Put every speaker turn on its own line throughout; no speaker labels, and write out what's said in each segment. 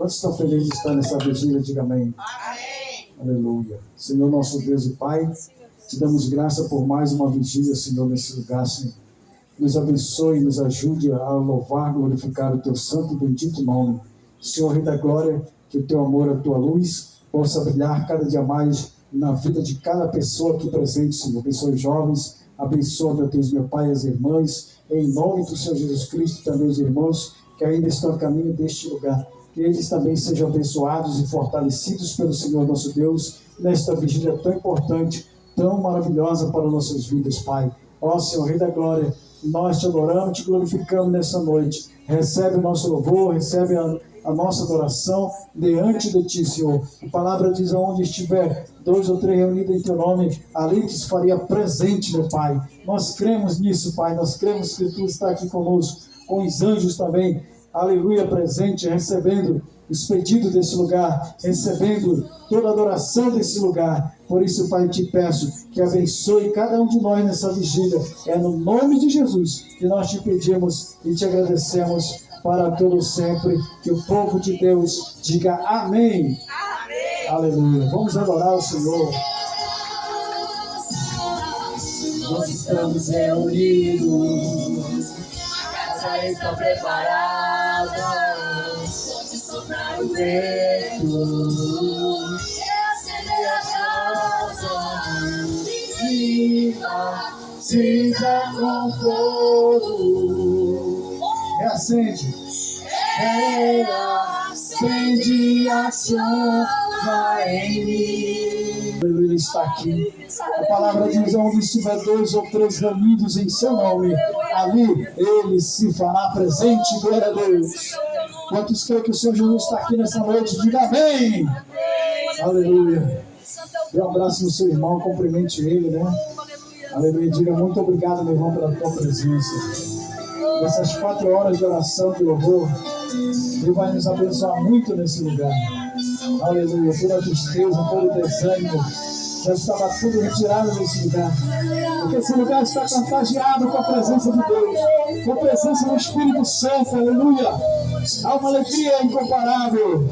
Quantos estão felizes de estar nessa vigília? Diga amém.
Amém.
Aleluia. Senhor, nosso Deus e Pai, te damos graça por mais uma vigília, Senhor, nesse lugar, Senhor. Nos abençoe, nos ajude a louvar, glorificar o teu santo e bendito nome. Senhor, Rei da Glória, que o teu amor, a tua luz, possa brilhar cada dia mais na vida de cada pessoa aqui presente, Senhor. Abençoe os jovens, abençoa, meu Deus, meu Pai, as irmãs, em nome do Senhor Jesus Cristo, também os irmãos que ainda estão a caminho deste lugar. Que eles também sejam abençoados e fortalecidos pelo Senhor nosso Deus, nesta vigília tão importante, tão maravilhosa para nossas vidas, Pai. Ó Senhor, Rei da Glória, nós te adoramos, te glorificamos nessa noite. Recebe o nosso louvor, recebe a nossa adoração diante de ti, Senhor. A palavra diz: aonde estiver 2 ou 3 reunidos em teu nome, ali te faria presente, meu Pai. Nós cremos nisso, Pai. Nós cremos que tu está aqui conosco, com os anjos também. Aleluia, presente, recebendo os pedidos desse lugar, recebendo toda a adoração desse lugar. Por isso, Pai, te peço que abençoe cada um de nós nessa vigília. É no nome de Jesus que nós te pedimos e te agradecemos para todo sempre. Que o povo de Deus diga amém.
Amém.
Aleluia. Vamos adorar o Senhor.
Nós estamos reunidos, a casa está preparada, pode soprar o vento e acender a casa, viva, cinza com fogo,
Reacende.
reacende a chama em mim.
Ele está aqui. A palavra diz: onde estiver 2 ou 3 reunidos em seu nome, ali ele se fará presente. Glória a Deus. Quantos creem que o Senhor Jesus está aqui nessa noite? Diga amém. Aleluia. Dê um abraço no seu irmão, cumprimente ele, né? Aleluia. Diga muito obrigado, meu irmão, pela tua presença. Nessas 4 horas de oração, de louvor, Deus vai nos abençoar muito nesse lugar. Aleluia. Toda a tristeza, todo o desânimo já estava tudo retirado desse lugar. Porque esse lugar está contagiado com a presença de Deus, com a presença do Espírito Santo. Aleluia. Há uma alegria incomparável.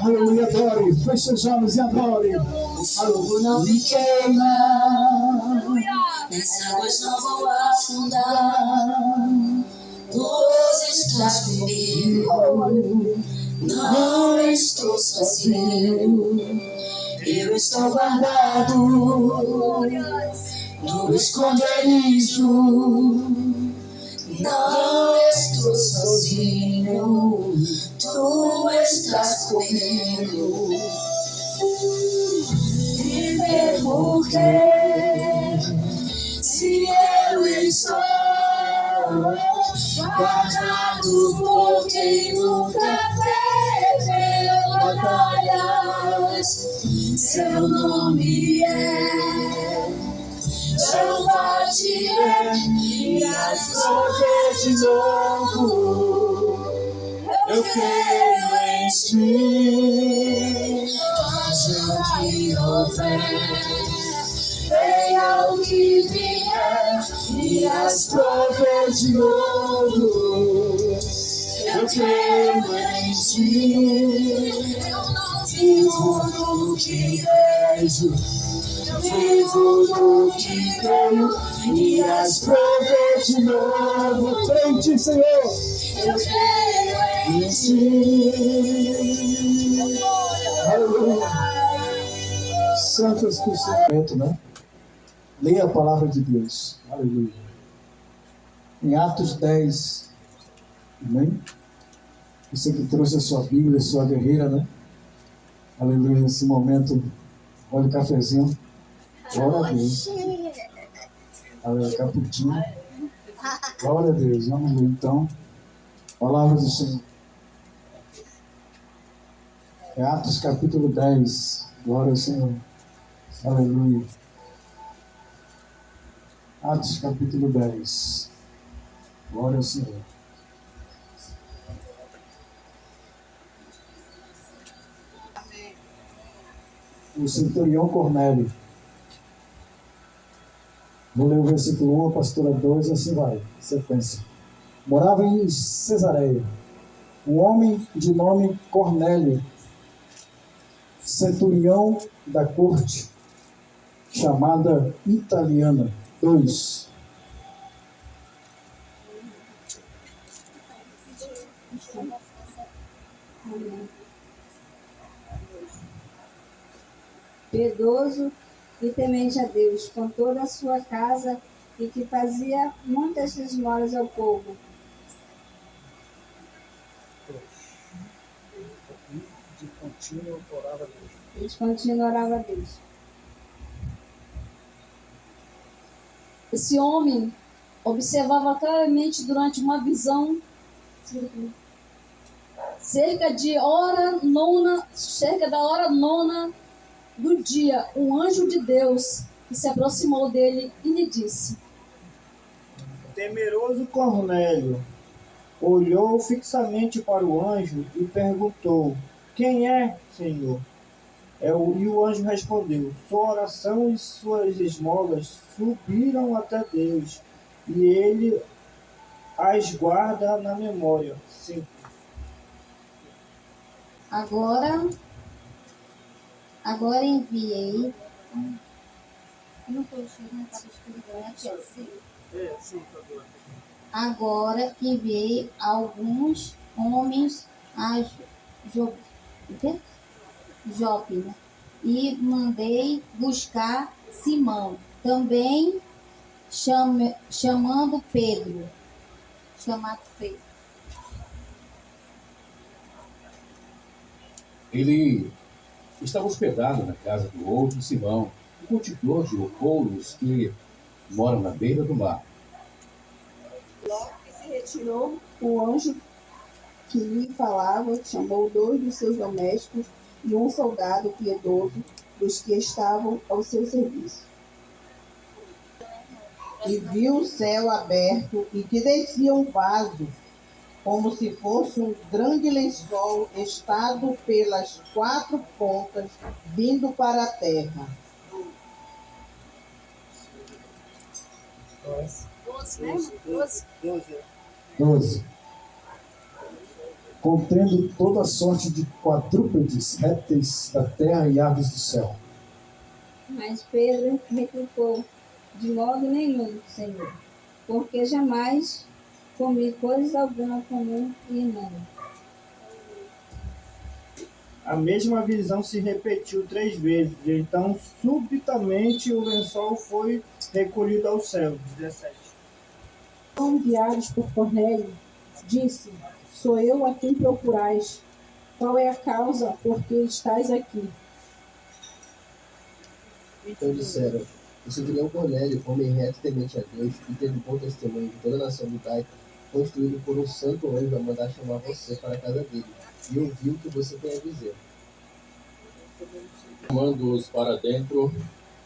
Aleluia. Adore. Feche seus olhos e adore.
Fogo não me queima, as águas não vão afundar. Tu estás comigo, não estou sozinho. Eu estou guardado no esconderijo. Não estou sozinho, tu estás comigo. Viver porque se eu estou guardado por quem nunca teve batalhas, seu nome é Jeová Jireh, e as vezes de novo eu creio em ti. Haja o que houver, venha o que vier, e as provas de novo eu creio em ti. Eu não vivo no que vejo, vivo no que creio, e as provas de novo.
Crente, Senhor.
Eu creio em ti.
Aleluia. Santo Espírito Santo, né? Leia a palavra de Deus. Aleluia. Em Atos 10. Amém? Você que trouxe a sua Bíblia, a sua guerreira, né? Aleluia. Nesse momento, olha o cafezinho. Glória a Deus. Aleluia. Caputinho. Glória a Deus. Vamos ler então. Palavra do Senhor. É Atos capítulo 10. Glória ao Senhor. Aleluia. Atos capítulo 10. Glória ao Senhor. O centurião Cornélio. Vou ler o versículo 1, a pastora 2, assim vai, sequência. Morava em Cesareia, um homem de nome Cornélio, centurião da corte, chamada italiana. 2.
Piedoso e temente a Deus, com toda a sua casa, e que fazia muitas esmolas ao povo.
De contínuo orava a Deus.
E de contínuo orava a Deus. Esse homem observava claramente durante uma visão, cerca da hora nona do dia, um anjo de Deus que se aproximou dele e lhe disse:
Temeroso Cornélio olhou fixamente para o anjo e perguntou: Quem é, Senhor? E o anjo respondeu: Sua oração e suas esmolas subiram até Deus, e ele as guarda na memória. 5.
Agora enviei. Não estou chegando, estava escrevendo aqui. Agora enviei alguns homens a Jope, né? E mandei buscar Simão, também chamado Pedro.
Ele estava hospedado na casa do outro Simão, um cultivador de opoulos que mora na beira do mar.
Logo que se retirou, o anjo que lhe falava chamou 2 dos seus domésticos e um soldado piedoso dos que estavam ao seu serviço.
E viu o céu aberto e que descia um vaso, como se fosse um grande lençol estado pelas 4 pontas, vindo para a terra.
12. Contendo toda sorte de quadrúpedes, répteis da terra e aves do céu.
Mas Pedro replicou: De modo nenhum, Senhor, porque jamais comi coisa alguma comum e imunda.
A mesma visão se repetiu 3 vezes, então subitamente o lençol foi recolhido ao céu. 17.
Enviados por Cornélio, disse: Sou eu a quem procurais. Qual é a causa por que estais aqui?
Então disseram: O centurião Cornélio, homem reto e temente a Deus, e teve bom testemunho de toda a nação judaica, foi instruído por um santo anjo a mandar chamar você para a casa dele, e ouviu o que você tem a dizer.
Chamando-os para dentro,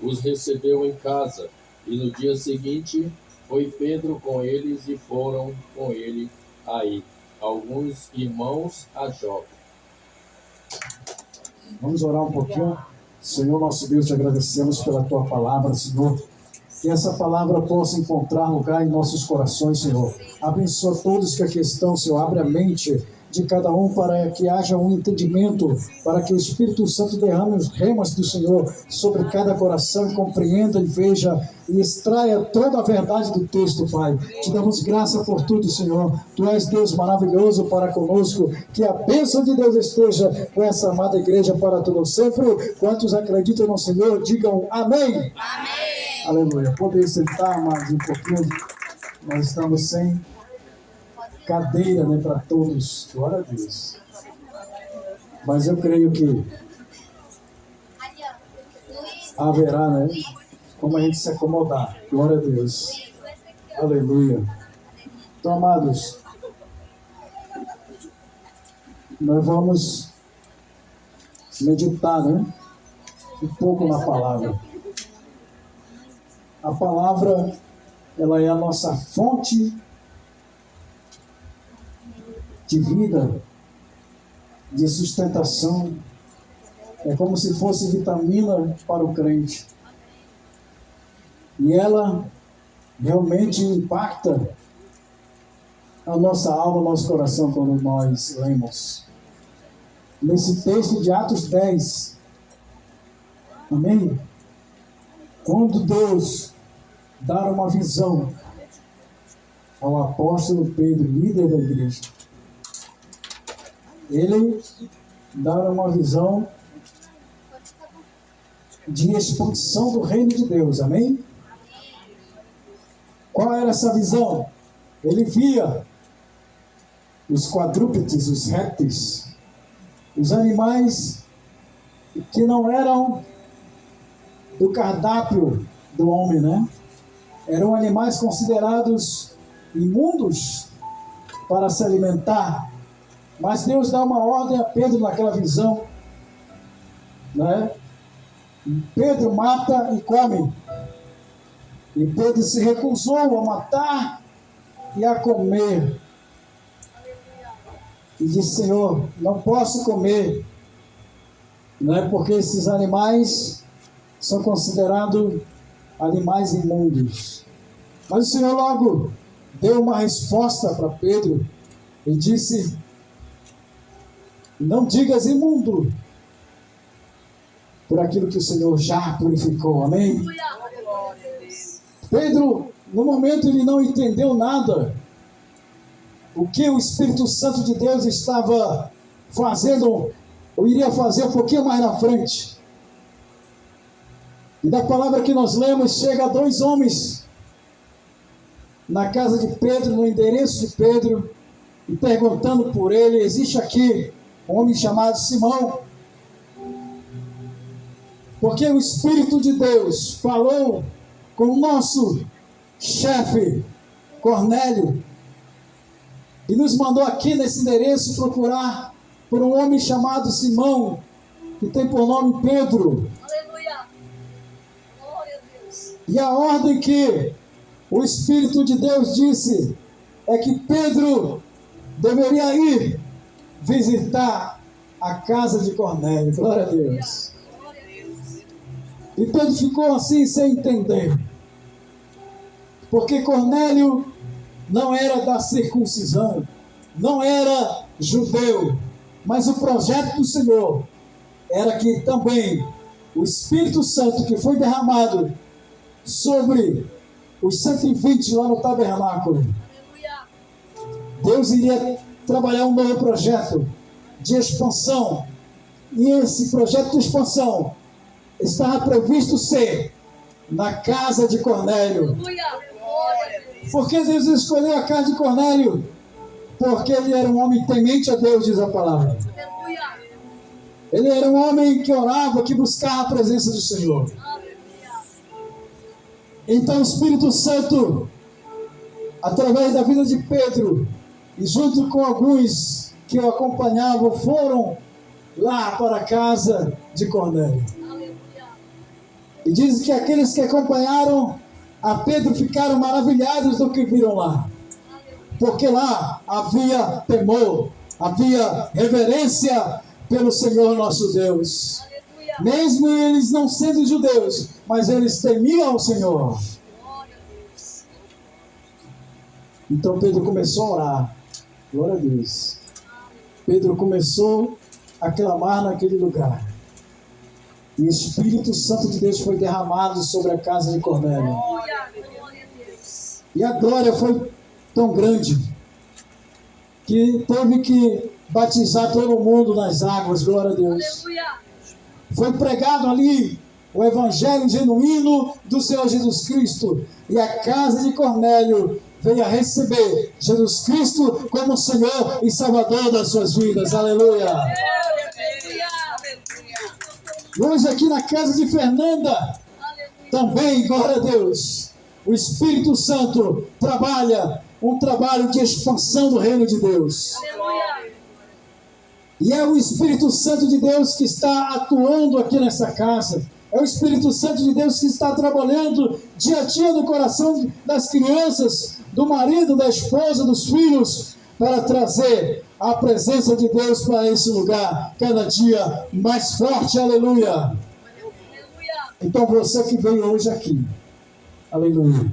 os recebeu em casa, e no dia seguinte foi Pedro com eles e foram com ele aí alguns irmãos a Jope.
Vamos orar um pouquinho. Senhor nosso Deus, te agradecemos pela tua palavra, Senhor. Que essa palavra possa encontrar lugar em nossos corações, Senhor. Abençoa todos que aqui estão, Senhor. Abre a mente de cada um para que haja um entendimento, para que o Espírito Santo derrame os remas do Senhor sobre cada coração e compreenda e veja e extraia toda a verdade do texto, Pai. Te damos graça por tudo, Senhor. Tu és Deus maravilhoso para conosco. Que a bênção de Deus esteja com essa amada igreja para todos sempre. Quantos acreditam no Senhor, digam amém.
Amém.
Aleluia. Podem sentar mais um pouquinho. Nós estamos sem cadeira, né, para todos. Glória a Deus. Mas eu creio que haverá, né, como a gente se acomodar. Glória a Deus. Aleluia. Então, amados, nós vamos meditar, né, um pouco na palavra. A palavra, ela é a nossa fonte de vida, de sustentação. É como se fosse vitamina para o crente. E ela realmente impacta a nossa alma, ao nosso coração quando nós lemos nesse texto de Atos 10. Amém? Quando Deus dá uma visão ao apóstolo Pedro, líder da igreja, ele dá uma visão de expansão do reino de Deus. Amém? Qual era essa visão? Ele via os quadrúpedes, os répteis, os animais que não eram do cardápio do homem, né? Eram animais considerados imundos para se alimentar. Mas Deus dá uma ordem a Pedro naquela visão, né? Pedro mata e come. E Pedro se recusou a matar e a comer. E disse: Senhor, não posso comer, não é porque esses animais são considerados animais imundos. Mas o Senhor logo deu uma resposta para Pedro e disse: não digas imundo, por aquilo que o Senhor já purificou. Amém? Pedro, no momento, ele não entendeu nada. O que o Espírito Santo de Deus estava fazendo, ou iria fazer um pouquinho mais na frente. E da palavra que nós lemos, chega 2 homens na casa de Pedro, no endereço de Pedro, e perguntando por ele. Existe aqui um homem chamado Simão, porque o Espírito de Deus falou com o nosso chefe Cornélio e nos mandou aqui nesse endereço procurar por um homem chamado Simão, que tem por nome Pedro.
Aleluia! Glória a Deus!
E a ordem que o Espírito de Deus disse é que Pedro deveria ir visitar a casa de Cornélio. Glória a Deus! E Pedro ficou assim sem entender, porque Cornélio não era da circuncisão, não era judeu, mas o projeto do Senhor era que também o Espírito Santo que foi derramado sobre os 120 lá no tabernáculo, Deus iria trabalhar um novo projeto de expansão, e esse projeto de expansão estava previsto ser na casa de Cornélio. Por que Deus escolheu a casa de Cornélio? Porque ele era um homem temente a Deus, diz a palavra. Ele era um homem que orava, que buscava a presença do Senhor. Então o Espírito Santo, através da vida de Pedro, e junto com alguns que o acompanhavam, foram lá para a casa de Cornélio. E diz que aqueles que acompanharam a Pedro ficaram maravilhados do que viram lá. Porque lá havia temor, havia reverência pelo Senhor nosso Deus. Mesmo eles não sendo judeus, mas eles temiam o Senhor. Então Pedro começou a orar. Glória a Deus. Pedro começou a clamar naquele lugar. E o Espírito Santo de Deus foi derramado sobre a casa de Cornélio. E a glória foi tão grande que teve que batizar todo mundo nas águas. Glória a Deus. Foi pregado ali o evangelho genuíno do Senhor Jesus Cristo. E a casa de Cornélio veio a receber Jesus Cristo como Senhor e Salvador das suas vidas. Aleluia. E hoje aqui na casa de Fernanda, também, glória a Deus, o Espírito Santo trabalha um trabalho de expansão do reino de Deus. E é o Espírito Santo de Deus que está atuando aqui nessa casa. É o Espírito Santo de Deus que está trabalhando dia a dia no coração das crianças, do marido, da esposa, dos filhos, para trazer a presença de Deus para esse lugar, cada dia mais forte. Aleluia. Então você que veio hoje aqui, aleluia,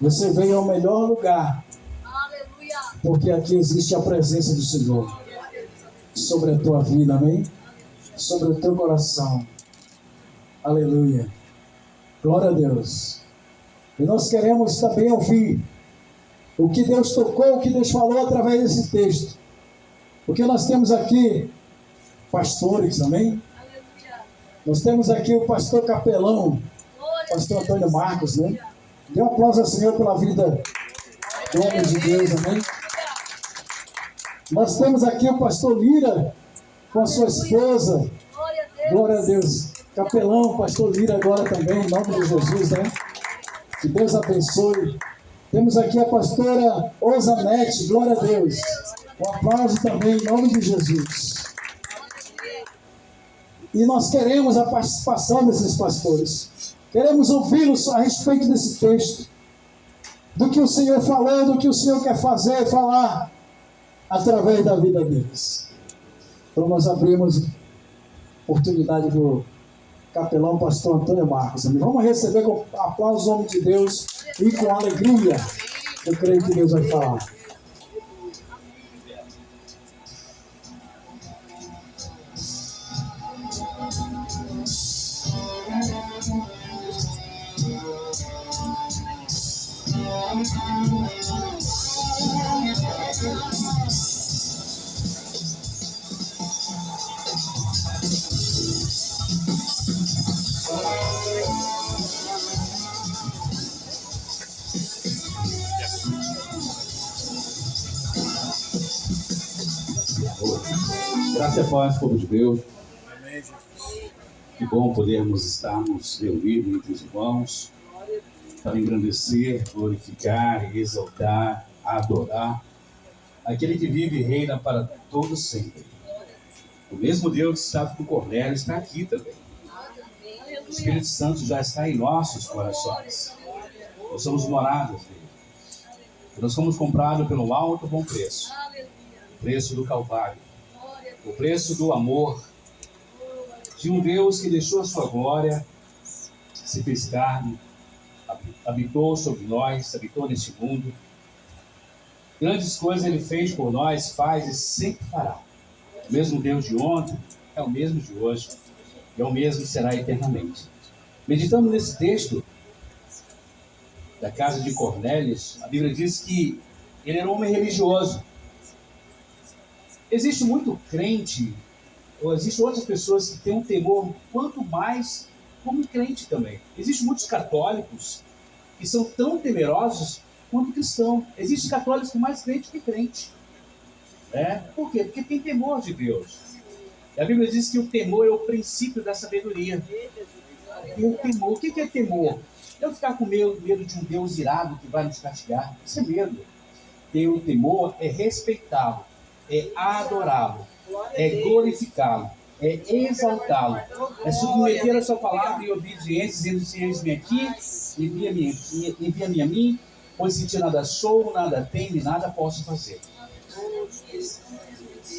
você veio ao melhor lugar porque aqui existe a presença do Senhor sobre a tua vida, amém? Sobre o teu coração. Aleluia. Glória a Deus. E nós queremos também ouvir o que Deus tocou, o que Deus falou através desse texto. Porque nós temos aqui pastores, amém? Nós temos aqui o pastor capelão, pastor Antônio Marcos, né? Dê um aplauso ao Senhor pela vida do homem de Deus, amém? Nós temos aqui o pastor Lira com a sua esposa. Glória a Deus. Capelão, pastor Lira agora também, em nome de Jesus, né? Que Deus abençoe. Temos aqui a pastora Osanete, glória a Deus. Um aplauso também, em nome de Jesus. E nós queremos a participação desses pastores. Queremos ouvi-los a respeito desse texto. Do que o Senhor falou, do que o Senhor quer fazer, falar através da vida deles. Então nós abrimos oportunidade para o capelão pastor Antônio Marcos. Vamos receber com aplausos o homem de Deus e com alegria. Eu creio que Deus vai falar.
Graças a paz, povo de Deus. Que bom podermos estarmos reunidos entre os irmãos para engrandecer, glorificar, exaltar, adorar aquele que vive e reina para todos sempre. O mesmo Deus que estava com Cornélio está aqui também. O Espírito Santo já está em nossos corações. Nós somos moradas dele. Nós fomos comprados pelo alto bom preço. O preço do Calvário. O preço do amor de um Deus que deixou a sua glória, se fez carne, habitou sobre nós, habitou neste mundo. Grandes coisas ele fez por nós, faz e sempre fará. O mesmo Deus de ontem é o mesmo de hoje e é o mesmo que será eternamente. Meditando nesse texto da casa de Cornélio, a Bíblia diz que ele era um homem religioso. Existe muito crente, ou existem outras pessoas que têm um temor, quanto mais como crente também. Existem muitos católicos que são tão temerosos quanto cristãos. Existem católicos mais crentes que crente. Por quê? Porque tem temor de Deus. E a Bíblia diz que o temor é o princípio da sabedoria. E o temor, o que é temor? Eu ficar com medo de um Deus irado que vai nos castigar. Isso é medo. Ter o temor é respeitá-lo, é adorá-lo, é glorificá-lo, é exaltá-lo, é submeter a sua palavra em obediência, dizendo: eis-me aqui, envia-me a mim, pois se nada sou, nada tenho e nada posso fazer.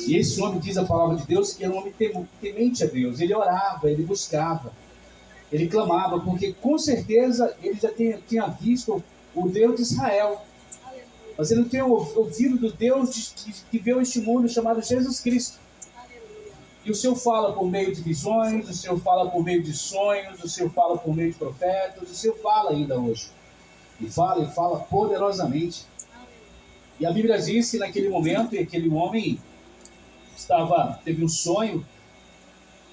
E esse homem, diz a palavra de Deus, que era um homem temente a Deus. Ele orava, ele buscava, ele clamava, porque com certeza ele já tinha visto o Deus de Israel. Mas ele não tem ouvido do Deus que veio a este mundo, chamado Jesus Cristo. E o Senhor fala por meio de visões, o Senhor fala por meio de sonhos, o Senhor fala por meio de profetas, o Senhor fala ainda hoje. E fala poderosamente. E a Bíblia diz que naquele momento, aquele homem teve um sonho.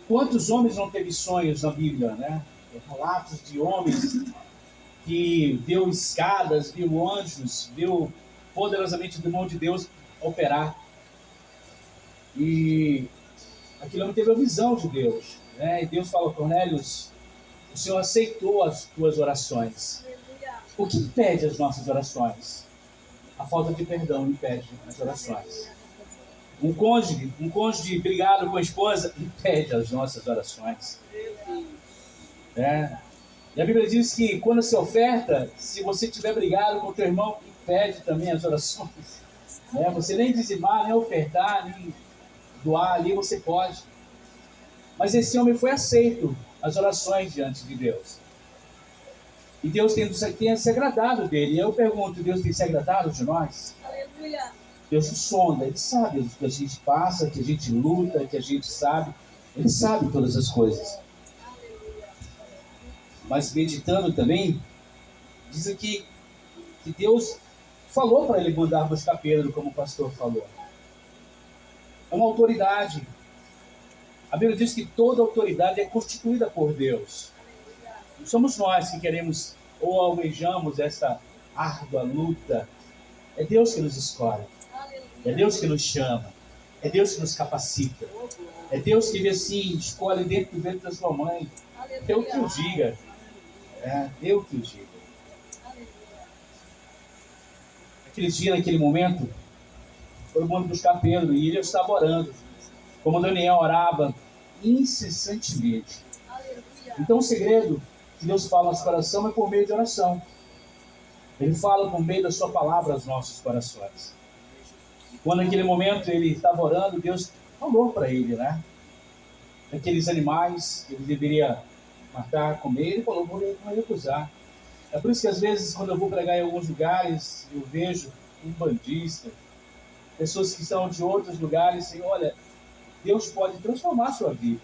Quantos homens não teve sonhos na Bíblia, né? Relatos de homens que viu escadas, viu anjos, viu poderosamente do mão de Deus operar. E aquele homem teve a visão de Deus, né? E Deus fala: Cornélio, o Senhor aceitou as tuas orações. O que impede as nossas orações? A falta de perdão impede as orações. Um cônjuge brigado com a esposa impede as nossas orações. E a Bíblia diz que quando se oferta, se você estiver brigado com o teu irmão, impede também as orações. Você nem dizimar, nem ofertar, nem doar ali você pode. Mas esse homem foi aceito as orações diante de Deus. E Deus tem se agradado dele. E eu pergunto: Deus tem se agradado de nós?
Aleluia.
Deus nos sonda, Ele sabe o que a gente passa, que a gente luta, que a gente sabe. Ele sabe todas as coisas. Mas meditando também, diz aqui que Deus falou para ele mandar buscar Pedro, como o pastor falou. É uma autoridade. A Bíblia diz que toda autoridade é constituída por Deus. Não somos nós que queremos ou almejamos essa árdua luta. É Deus que nos escolhe. É Deus que nos chama. É Deus que nos capacita. É Deus que assim escolhe dentro do ventre da sua mãe. Eu que o diga. Eu que o diga. Aquele dia, naquele momento, todo mundo buscar Pedro e ele estava orando. Como Daniel orava incessantemente. Então o segredo que Deus fala no nosso coração é por meio de oração. Ele fala por meio da sua palavra aos nossos corações. Quando naquele momento ele estava orando, Deus falou para ele, né? Aqueles animais que ele deveria matar, comer, ele falou, vou recusar. É por isso que às vezes, quando eu vou pregar em alguns lugares, eu vejo um bandista, pessoas que são de outros lugares, e olha, Deus pode transformar a sua vida.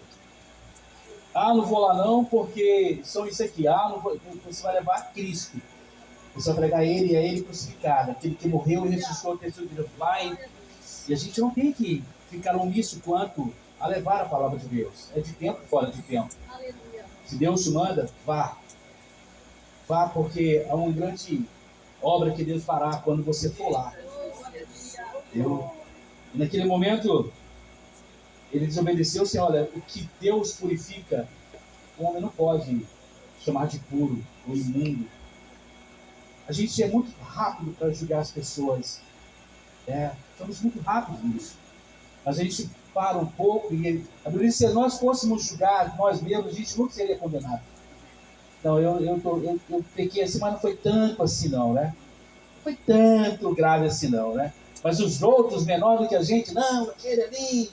Ah, não vou lá não, porque são isso aqui. Ah, não vou, você vai levar Cristo. Você vai pregar Ele e a Ele crucificado. Aquele que morreu e ressuscitou o terceiro dia. Vai. E a gente não tem que ficar omisso quanto a levar a palavra de Deus. É de tempo fora de tempo. Se Deus te manda, vá. Vá, porque é uma grande obra que Deus fará quando você for lá. E naquele momento, ele desobedeceu, assim, olha, o que Deus purifica, o homem não pode chamar de puro ou imundo. A gente é muito rápido para julgar as pessoas. Somos muito rápidos nisso. Mas a gente para um pouco e a Bíblia diz que se nós fôssemos julgar nós mesmos, a gente nunca seria condenado. Então, eu pequei assim, mas não foi tanto assim não, né? Não foi tanto grave assim não, né? Mas os outros, menores do que a gente, não, aquele ali.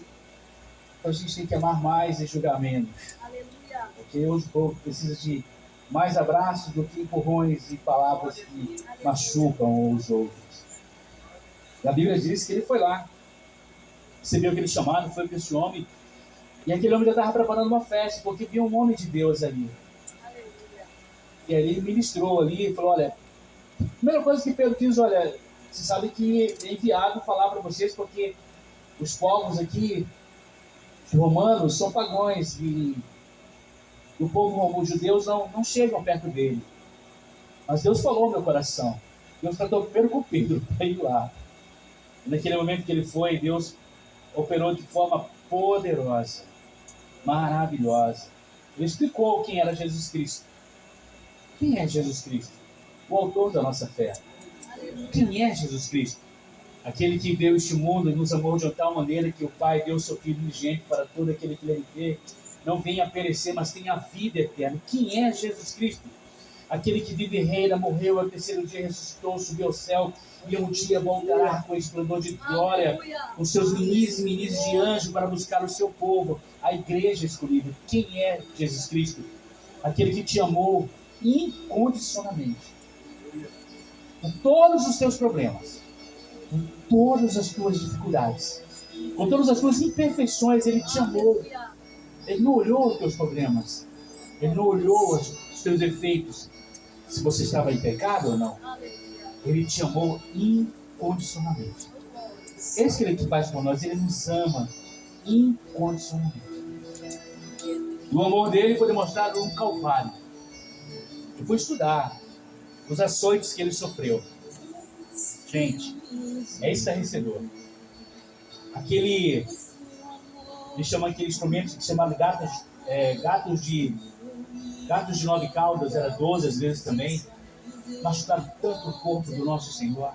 Então a gente tem que amar mais e julgar menos. Aleluia. Porque hoje o povo precisa de mais abraços do que empurrões e palavras que machucam os outros. E a Bíblia diz que ele foi lá, recebeu aquele chamado, foi para esse homem, e aquele homem já estava preparando uma festa, porque viu um homem de Deus ali. E aí ele ministrou ali e falou, olha, a primeira coisa que Pedro diz, olha, você sabe que é enviado falar para vocês, porque os povos aqui, os romanos, são pagãos, e o povo, os judeus não chegam perto dele. Mas Deus falou no meu coração. Deus tratou primeiro com Pedro, para ir lá. E naquele momento que ele foi, Deus operou de forma poderosa, maravilhosa. Ele explicou quem era Jesus Cristo. Quem é Jesus Cristo? O autor da nossa fé. Quem é Jesus Cristo? Aquele que veio este mundo e nos amou de tal maneira que o Pai deu o seu Filho unigênito para todo aquele que nele crê, não venha a perecer, mas tenha a vida eterna. Quem é Jesus Cristo? Aquele que vive e reina, morreu, ao terceiro dia ressuscitou, subiu ao céu, e um dia voltará com esplendor de glória, com seus ministros e ministros de anjo para buscar o seu povo, a igreja escolhida. Quem é Jesus Cristo? Aquele que te amou incondicionalmente, com todos os teus problemas, com todas as tuas dificuldades, com todas as tuas imperfeições. Ele te amou. Ele não olhou os teus problemas, ele não olhou os teus defeitos, se você estava em pecado ou não. Ele te amou incondicionalmente. Esse que ele faz por nós, ele nos ama incondicionalmente. O amor dele foi demonstrado no Calvário. Eu fui estudar os açoites que ele sofreu. Gente, é estarrecedor. Ele chama aquele instrumento que chamava gatos de 9 caudas, era 12 às vezes também, machucaram tanto o corpo do nosso Senhor.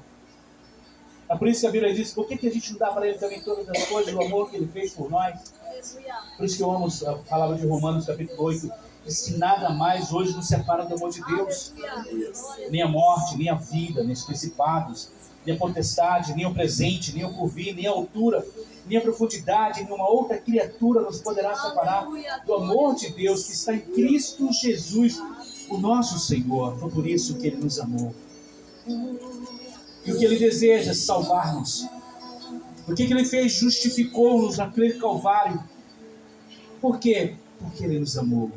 É por isso que a Bíblia diz, por que a gente não dá para ele também todas as coisas, o amor que ele fez por nós? Por isso que eu amo a palavra de Romanos capítulo 8, diz que nada mais hoje nos separa do amor de Deus, nem a morte, nem a vida, nem os principados, nem a potestade, nem o presente, nem o porvir, nem a altura, nem a profundidade, nenhuma outra criatura nos poderá separar do amor de Deus que está em Cristo Jesus, o nosso Senhor. Foi por isso que Ele nos amou. E o que Ele deseja é salvar-nos. O que ele fez? Justificou-nos naquele Calvário. Por quê? Porque ele nos amou.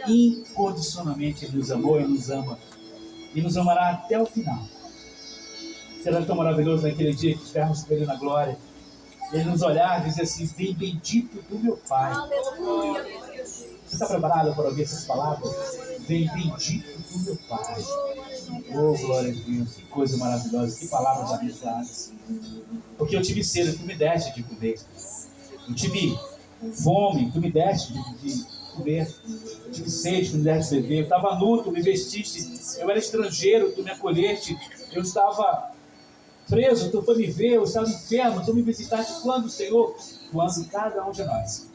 Incondicionalmente ele nos amou e nos ama. E nos amará até o final. Será tão maravilhoso naquele dia que estivermos com ele na glória. Ele nos olhar e dizer assim: vem bendito do meu Pai. Você está preparado para ouvir essas palavras? Vem bendito do meu Pai. Oh, glória a Deus, que coisa maravilhosa, que palavras abençoadas. Porque eu tive sede, tu me deste de comer. Eu tive fome, tu me deste de comer. Eu tive sede, tu me deste de beber. Eu estava nu, tu me vestiste. Eu era estrangeiro, tu me acolheste. Eu estava preso, tu foi me ver. Eu estava enfermo, tu me visitaste. Quando, Senhor? Quando cada um de nós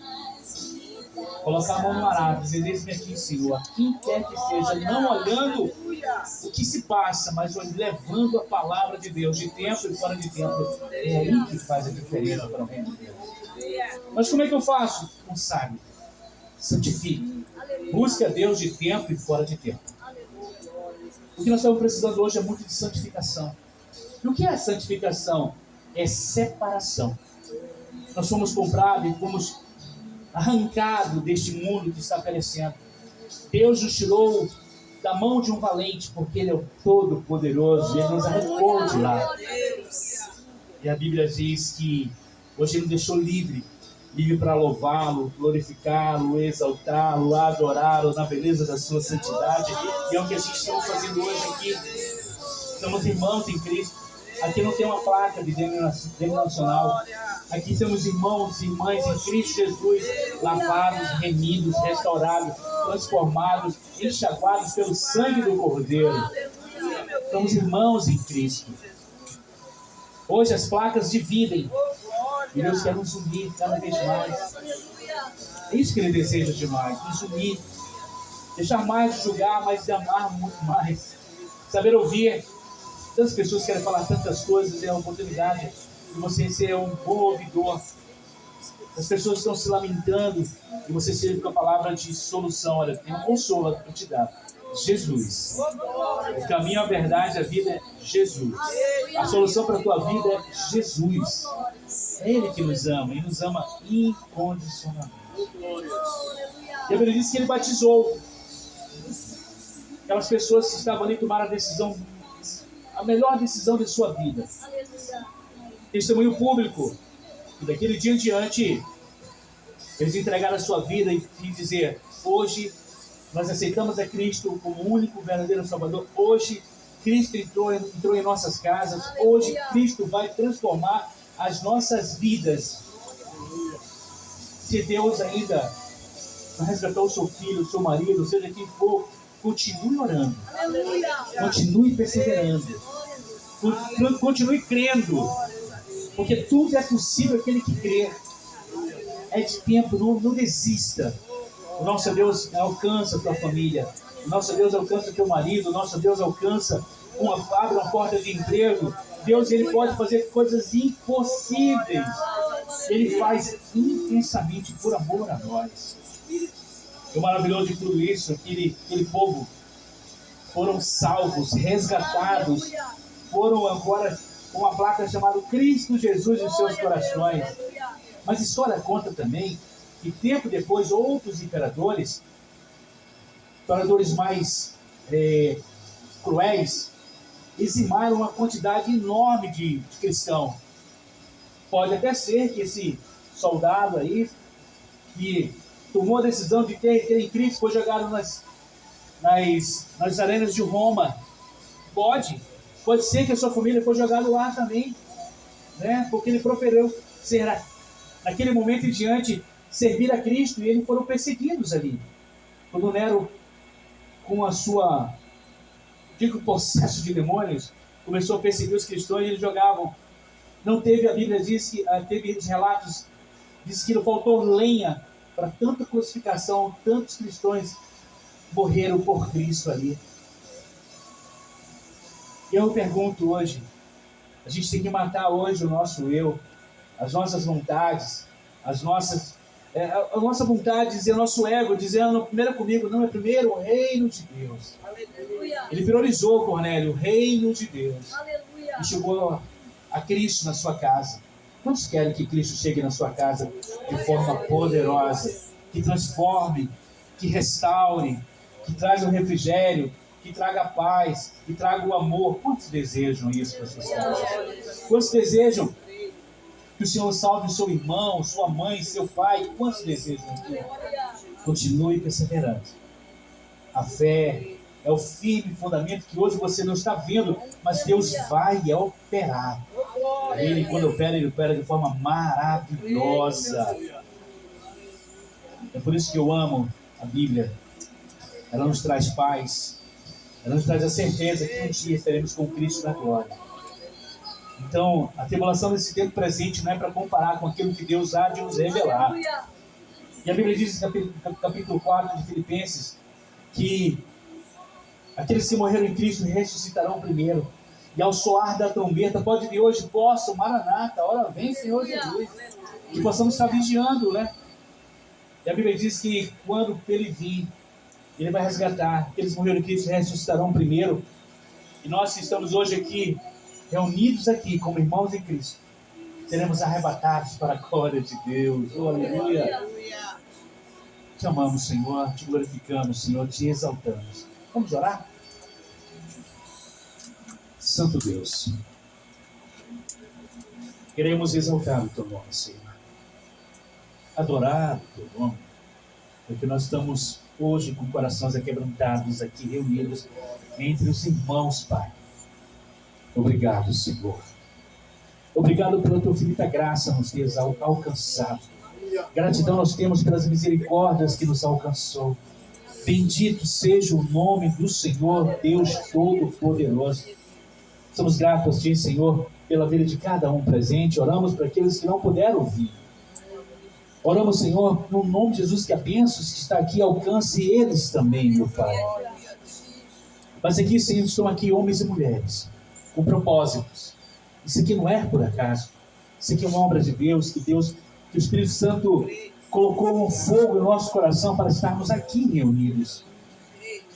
colocar a mão no arado, dizer: eis-me aqui, Senhor, a quem quer que seja, não olhando o que se passa, mas levando a palavra de Deus, de tempo e fora de tempo. É aí que faz a diferença para o reino de Deus. Mas como é que eu faço? Consagre, santifique, busque a Deus de tempo e fora de tempo. O que nós estamos precisando hoje é muito de santificação. E o que é santificação? É separação. Nós fomos comprados e fomos arrancados deste mundo que está perecendo. Deus nos tirou da mão de um valente, porque Ele é o Todo-Poderoso, e Ele nos arrancou de lá. E a Bíblia diz que hoje Ele nos deixou livre para louvá-lo, glorificá-lo, exaltá-lo, adorá-lo na beleza da sua santidade. E é o que a gente está fazendo hoje aqui. Somos irmãos em Cristo. Aqui não tem uma placa de denominacional. Aqui somos irmãos e irmãs em Cristo Jesus, lavados, remidos, restaurados, transformados, enxaguados pelo sangue do Cordeiro. Somos irmãos em Cristo. Hoje as placas dividem. E Deus quer nos unir cada vez mais. É isso que Ele deseja demais, nos unir. Deixar mais de julgar, mas de amar muito mais. Saber ouvir. Tantas pessoas querem falar tantas coisas, é a oportunidade de você ser um bom ouvidor. As pessoas estão se lamentando e você ser com a palavra de solução. Olha, tem um consolo para te dar. Jesus. O caminho, a verdade, a vida é Jesus. A solução para a tua vida é Jesus. É Ele que nos ama e nos ama incondicionalmente. E a Bíblia diz que Ele batizou aquelas pessoas que estavam ali, tomaram a decisão, a melhor decisão de sua vida. Testemunho público. E daquele dia em diante, eles entregaram a sua vida e dizer: hoje nós aceitamos a Cristo como o único verdadeiro Salvador. Hoje Cristo entrou em nossas casas. Hoje Cristo vai transformar as nossas vidas. Se Deus ainda não resgatou o seu filho, o seu marido, seja quem for, continue orando. Continue perseverando. Continue crendo. Porque tudo é possível aquele que crê. É de tempo, não desista. O nosso Deus alcança a tua família. O nosso Deus alcança o teu marido. O nosso Deus alcança, abre uma porta de emprego. Deus, Ele pode fazer coisas impossíveis. Ele faz intensamente por amor a nós. E o maravilhoso de tudo isso, aquele povo foram salvos, resgatados, foram agora com uma placa chamada Cristo Jesus em seus corações. Mas a história conta também que tempo depois outros imperadores mais cruéis, eximaram uma quantidade enorme de cristãos. Pode até ser que esse soldado aí, que tomou a decisão de ter em Cristo, foi jogado nas arenas de Roma. Pode ser que a sua família foi jogada lá também, né? Porque ele proferiu ser, naquele momento em diante, servir a Cristo, e eles foram perseguidos ali. Quando Nero, com a sua, processo de demônios, começou a perseguir os cristãos, e eles jogavam. Não teve, a Bíblia diz que teve relatos, diz que não faltou lenha para tanta crucificação, tantos cristãos morreram por Cristo ali. E eu pergunto hoje, a gente tem que matar hoje o nosso eu, as nossas vontades, a nossa vontade e o nosso ego, dizendo primeiro comigo, não, é primeiro o reino de Deus. Aleluia. Ele priorizou, Cornélio, o reino de Deus. Aleluia. E chegou a Cristo na sua casa. Quantos querem que Cristo chegue na sua casa de forma poderosa, que transforme, que restaure, que traga o refrigério, que traga a paz, que traga o amor? Quantos desejam isso para suas casas? Quantos desejam que o Senhor salve o seu irmão, sua mãe, seu pai? Quantos desejam isso? Continue perseverante. A fé é o firme fundamento que hoje você não está vendo, mas Deus vai operar. Ele, quando opera, ele opera de forma maravilhosa. É por isso que eu amo a Bíblia. Ela nos traz paz. Ela nos traz a certeza que um dia estaremos com Cristo na glória. Então, a tribulação desse tempo presente não é para comparar com aquilo que Deus há de nos revelar. E a Bíblia diz no capítulo 4 de Filipenses que aqueles que morreram em Cristo ressuscitarão primeiro. E ao soar da trombeta, pode vir hoje, possa, Maranata, ora vem, Senhor Jesus. Que possamos estar vigiando, né? E a Bíblia diz que quando ele vir, ele vai resgatar. Aqueles que morreram em Cristo ressuscitarão primeiro. E nós que estamos hoje aqui, reunidos aqui como irmãos em Cristo, seremos arrebatados para a glória de Deus. Oh, aleluia. Te amamos, Senhor, te glorificamos, Senhor, te exaltamos. Vamos orar? Santo Deus, queremos exaltar o teu nome, Senhor. Adorar o teu nome, porque nós estamos hoje com corações aquebrantados aqui, reunidos entre os irmãos, Pai. Obrigado, Senhor. Obrigado pela tua infinita graça nos teres alcançado. Gratidão nós temos pelas misericórdias que nos alcançou. Bendito seja o nome do Senhor, Deus Todo-Poderoso. Somos gratos a Ti, Senhor, pela vida de cada um presente. Oramos para aqueles que não puderam vir. Oramos, Senhor, no nome de Jesus, que a bênção que está aqui alcance eles também, meu Pai. Mas aqui, Senhor, estão aqui homens e mulheres com propósitos. Isso aqui não é por acaso. Isso aqui é uma obra de Deus, que o Espírito Santo colocou um fogo no nosso coração para estarmos aqui reunidos.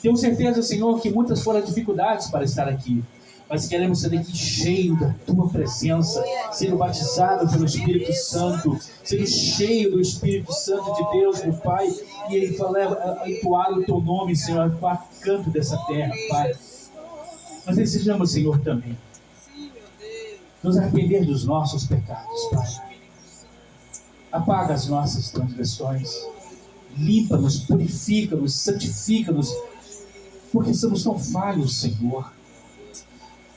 Tenho certeza, Senhor, que muitas foram as dificuldades para estar aqui, mas queremos ser aqui cheio da Tua presença, sendo batizado pelo Espírito Santo, sendo cheio do Espírito Santo de Deus, meu Pai, e Ele a entoar o Teu nome, Senhor, a quatro cantos dessa terra, Pai. Nós desejamos, Senhor, também nos arrepender dos nossos pecados, Pai. Apaga as nossas transgressões, limpa-nos, purifica-nos, santifica-nos, porque somos tão falhos, Senhor.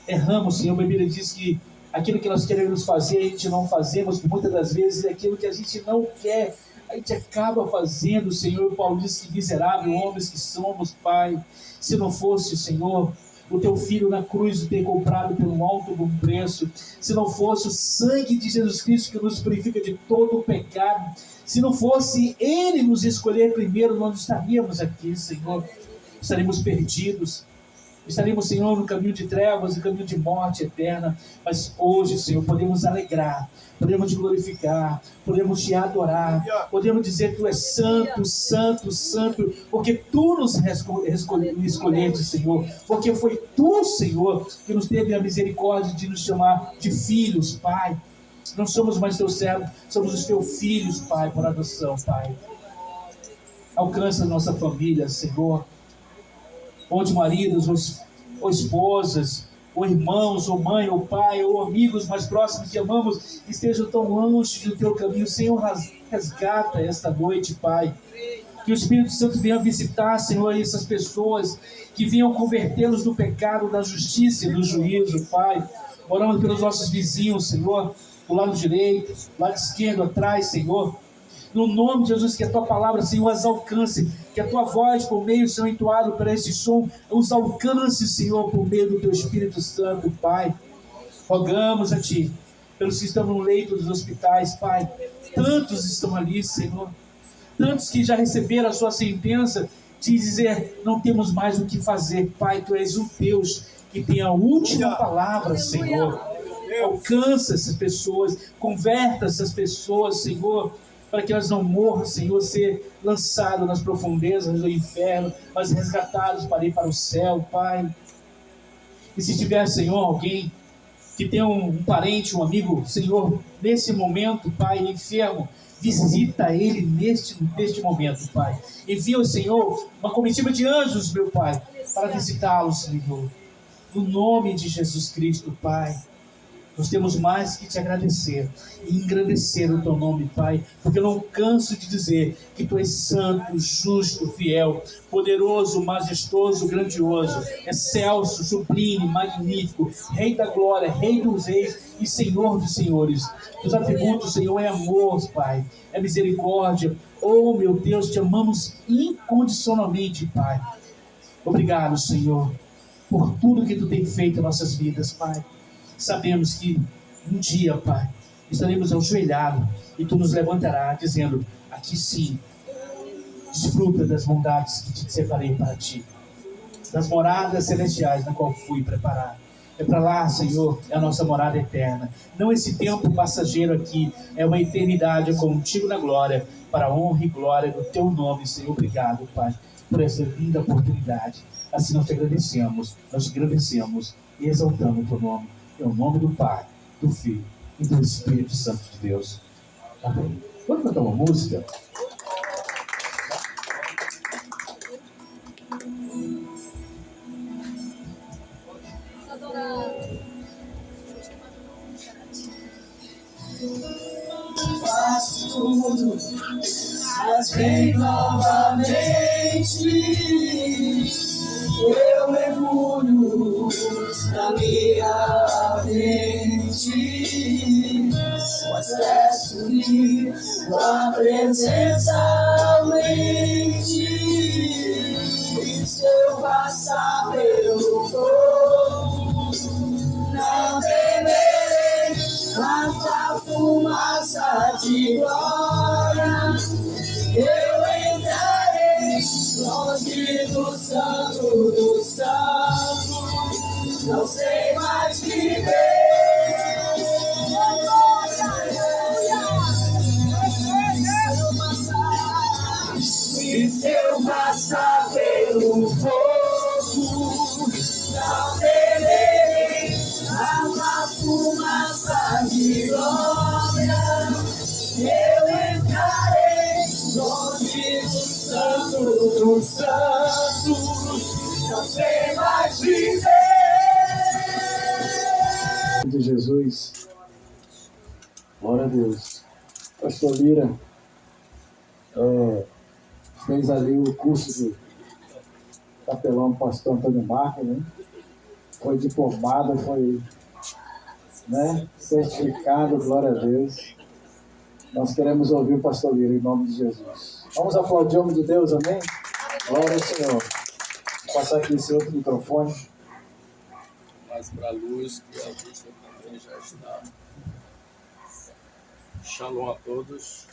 Erramos, Senhor. A Bíblia diz que aquilo que nós queremos fazer, a gente não fazemos, muitas das vezes aquilo que a gente não quer, a gente acaba fazendo, Senhor. Paulo diz que miserável homens que somos, Pai. Se não fosse, Senhor, o Teu Filho na cruz ter comprado pelo alto bom preço, se não fosse o sangue de Jesus Cristo que nos purifica de todo o pecado, se não fosse Ele nos escolher primeiro, nós estaríamos aqui, Senhor. Estaremos perdidos, estaremos, Senhor, no caminho de trevas, no caminho de morte eterna. Mas hoje, Senhor, podemos alegrar, podemos te glorificar, podemos te adorar, podemos dizer que Tu és santo, santo, santo, porque Tu nos escolheste, Senhor, porque foi Tu, Senhor, que nos teve a misericórdia de nos chamar de filhos, Pai. Não somos mais Teus servos, somos os Teus filhos, Pai, por adoção, Pai. Alcança a nossa família, Senhor, onde maridos ou esposas, ou irmãos, ou mãe, ou pai, ou amigos mais próximos que amamos, estejam tão longe do Teu caminho. Senhor, resgata esta noite, Pai. Que o Espírito Santo venha visitar, Senhor, essas pessoas, que venham convertê-los do pecado, da justiça e do juízo, Pai. Oramos pelos nossos vizinhos, Senhor, do lado direito, do lado esquerdo, atrás, Senhor. No nome de Jesus, que a Tua palavra, Senhor, as alcance, que a Tua voz, por meio, Senhor, entoado para este som, os alcance, Senhor, por meio do Teu Espírito Santo, Pai. Rogamos a Ti, pelos que estão no leito dos hospitais, Pai. Tantos estão ali, Senhor. Tantos que já receberam a sua sentença de dizer, não temos mais o que fazer, Pai. Tu és um Deus que tem a última palavra, Senhor. Alcança essas pessoas, converta essas pessoas, Senhor, para que elas não morram, Senhor, ser lançados nas profundezas do inferno, mas resgatados para ir para o céu, Pai. E se tiver, Senhor, alguém que tem um parente, um amigo, Senhor, nesse momento, Pai, enfermo, visita ele neste momento, Pai. Envia, Senhor, uma comitiva de anjos, meu Pai, para visitá-lo, Senhor. No nome de Jesus Cristo, Pai. Nós temos mais que te agradecer e engrandecer o teu nome, Pai, porque eu não canso de dizer que tu és santo, justo, fiel, poderoso, majestoso, grandioso, excelso, sublime, magnífico, Rei da glória, Rei dos reis e Senhor dos senhores. Os atributos, Senhor, é amor, Pai, é misericórdia. Oh, meu Deus, te amamos incondicionalmente, Pai. Obrigado, Senhor, por tudo que tu tem feito em nossas vidas, Pai. Sabemos que um dia, Pai, estaremos ajoelhados e tu nos levantarás dizendo: aqui sim, desfruta das bondades que te separei para ti, das moradas celestiais na qual fui preparar. É para lá, Senhor, é a nossa morada eterna. Não esse tempo passageiro aqui, é uma eternidade contigo na glória, para a honra e glória do teu nome, Senhor. Obrigado, Pai, por essa linda oportunidade. Assim nós te agradecemos e exaltamos o teu nome. Em nome do Pai, do Filho e do Espírito Santo de Deus. Amém. Vamos cantar uma música?
Faço tudo, mas vem novamente. Eu mergulho na minha mente, mas peço-lhe tua presença aumente. E se eu passar pelo fogo, não temerei a tua fumaça de glória. Eu entrarei longe do santo dos santos, não sei mais viver. E se eu passar pelo fogo, não temerei a fumaça de glória. Eu entrarei longe do santo dos santos, não sei mais viver.
De Jesus, glória a Deus. Pastor Lira fez ali o curso de capelão do pastor Antônio Marques, né? Foi diplomado, foi, né, certificado, glória a Deus. Nós queremos ouvir o pastor Lira em nome de Jesus. Vamos aplaudir o nome de Deus, amém? Glória ao Senhor. Vou passar aqui esse outro microfone.
Mais para a luz, que a vista também já está. Shalom a todos.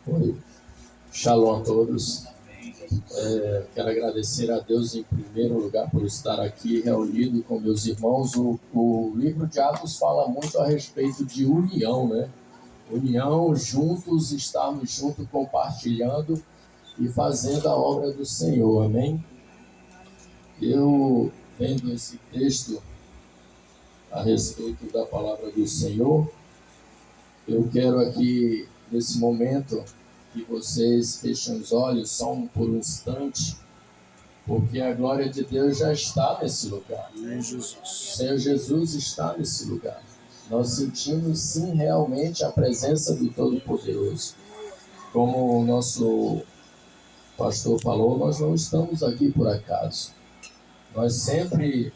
Oi. Shalom a todos. Quero agradecer a Deus em primeiro lugar por estar aqui reunido com meus irmãos. O livro de Atos fala muito a respeito de união, né? União, juntos, estarmos juntos compartilhando e fazendo a obra do Senhor, amém? Eu, vendo esse texto a respeito da palavra do Senhor, eu quero aqui, nesse momento, que vocês fechem os olhos só por um instante, porque a glória de Deus já está nesse lugar. O Senhor Jesus está nesse lugar. Nós sentimos, sim, realmente a presença do Todo-Poderoso. Como o nosso pastor falou, nós não estamos aqui por acaso. Nós sempre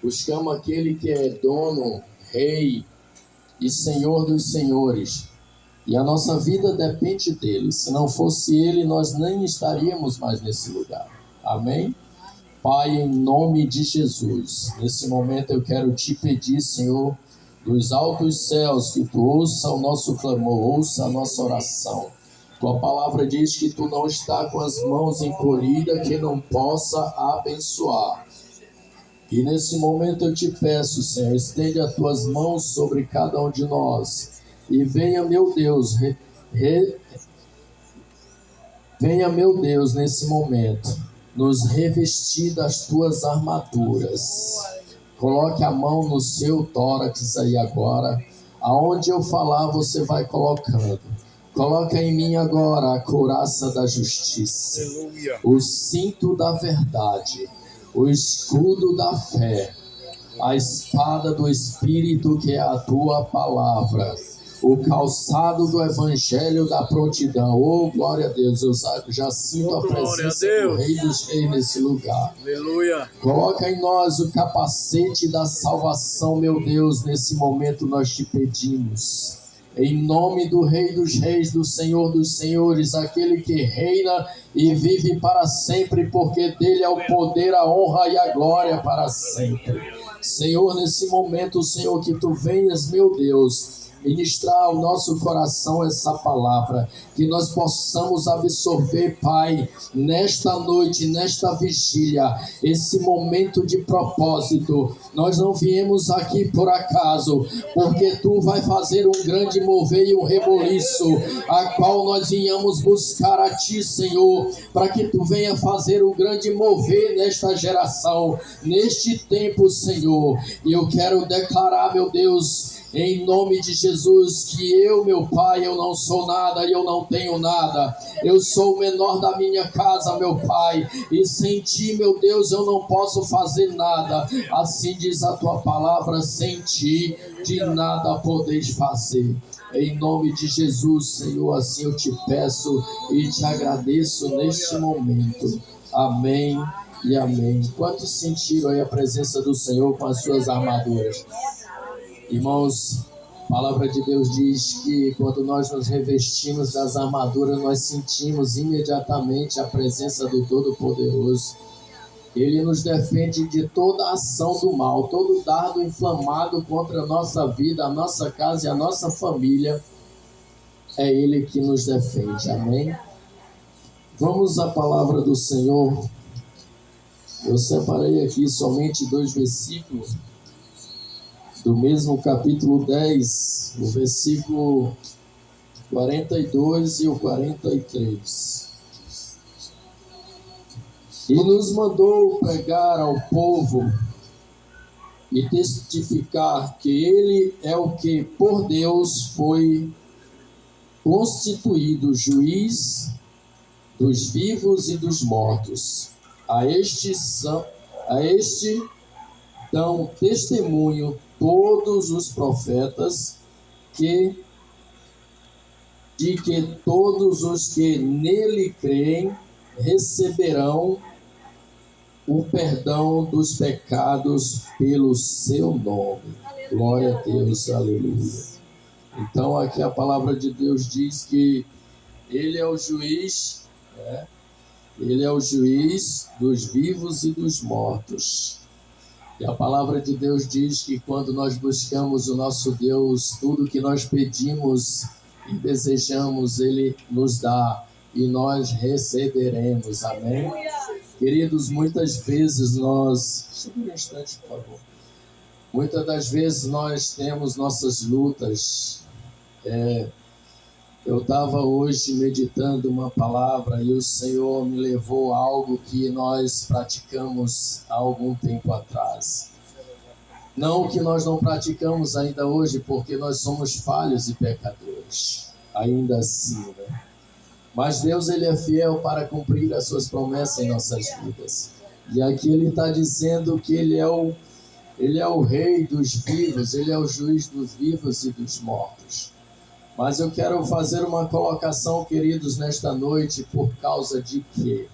buscamos aquele que é dono, rei e senhor dos senhores. E a nossa vida depende dele. Se não fosse ele, nós nem estaríamos mais nesse lugar. Amém? Pai, em nome de Jesus, nesse momento eu quero te pedir, Senhor, dos altos céus, que tu ouça o nosso clamor, ouça a nossa oração. Tua palavra diz que tu não está com as mãos encolhidas, que não possa abençoar. E nesse momento eu te peço, Senhor, estende as tuas mãos sobre cada um de nós. E venha, meu Deus, venha, meu Deus, nesse momento, nos revestir das tuas armaduras. Coloque a mão no seu tórax aí agora. Aonde eu falar, você vai colocando. Coloca em mim agora a couraça da justiça, o cinto da verdade, o escudo da fé, a espada do Espírito, que é a tua palavra, o calçado do evangelho da prontidão. Oh, glória a Deus, eu já sinto a presença do Rei dos Reis nesse lugar.
Aleluia.
Coloca em nós o capacete da salvação, meu Deus, nesse momento nós te pedimos. Em nome do Rei dos Reis, do Senhor dos Senhores, aquele que reina e vive para sempre, porque dele é o poder, a honra e a glória para sempre. Senhor, nesse momento, Senhor, que tu venhas, meu Deus, ministrar ao nosso coração essa palavra, que nós possamos absorver, Pai, nesta noite, nesta vigília, esse momento de propósito. Nós não viemos aqui por acaso, porque Tu vai fazer um grande mover e um reboliço, a qual nós viemos buscar a Ti, Senhor, para que Tu venha fazer um grande mover nesta geração, neste tempo, Senhor. E eu quero declarar, meu Deus, em nome de Jesus, que eu, meu Pai, eu não sou nada e eu não tenho nada. Eu sou o menor da minha casa, meu Pai, e sem Ti, meu Deus, eu não posso fazer nada. Assim diz a Tua palavra, sem Ti, de nada podeis fazer. Em nome de Jesus, Senhor, assim eu te peço e te agradeço neste momento. Amém e amém. Quantos sentiram aí a presença do Senhor com as suas armaduras? Irmãos, a palavra de Deus diz que quando nós nos revestimos das armaduras, nós sentimos imediatamente a presença do Todo-Poderoso. Ele nos defende de toda ação do mal, todo dardo inflamado contra a nossa vida, a nossa casa e a nossa família. É Ele que nos defende, amém? Vamos à palavra do Senhor. Eu separei aqui somente 2 versículos do mesmo capítulo 10, o versículo 42 e o 43. E nos mandou pregar ao povo e testificar que Ele é o que por Deus foi constituído juiz dos vivos e dos mortos. A este dão testemunho todos os profetas de que todos os que nele creem receberão o perdão dos pecados pelo seu nome. Glória a Deus, aleluia. Então aqui a palavra de Deus diz que Ele é o juiz, né? Ele é o juiz dos vivos e dos mortos. E a palavra de Deus diz que quando nós buscamos o nosso Deus, tudo que nós pedimos e desejamos, Ele nos dá e nós receberemos. Amém? Queridos, muitas vezes nós... Segura um instante, por favor. Muitas das vezes nós temos nossas lutas. Eu estava hoje meditando uma palavra e o Senhor me levou a algo que nós praticamos há algum tempo atrás. Não que nós não praticamos ainda hoje, porque nós somos falhos e pecadores. Ainda assim, né? Mas Deus, Ele é fiel para cumprir as suas promessas em nossas vidas. E aqui Ele está dizendo que Ele é o Rei dos vivos, Ele é o juiz dos vivos e dos mortos. Mas eu quero fazer uma colocação, queridos, nesta noite, por causa de que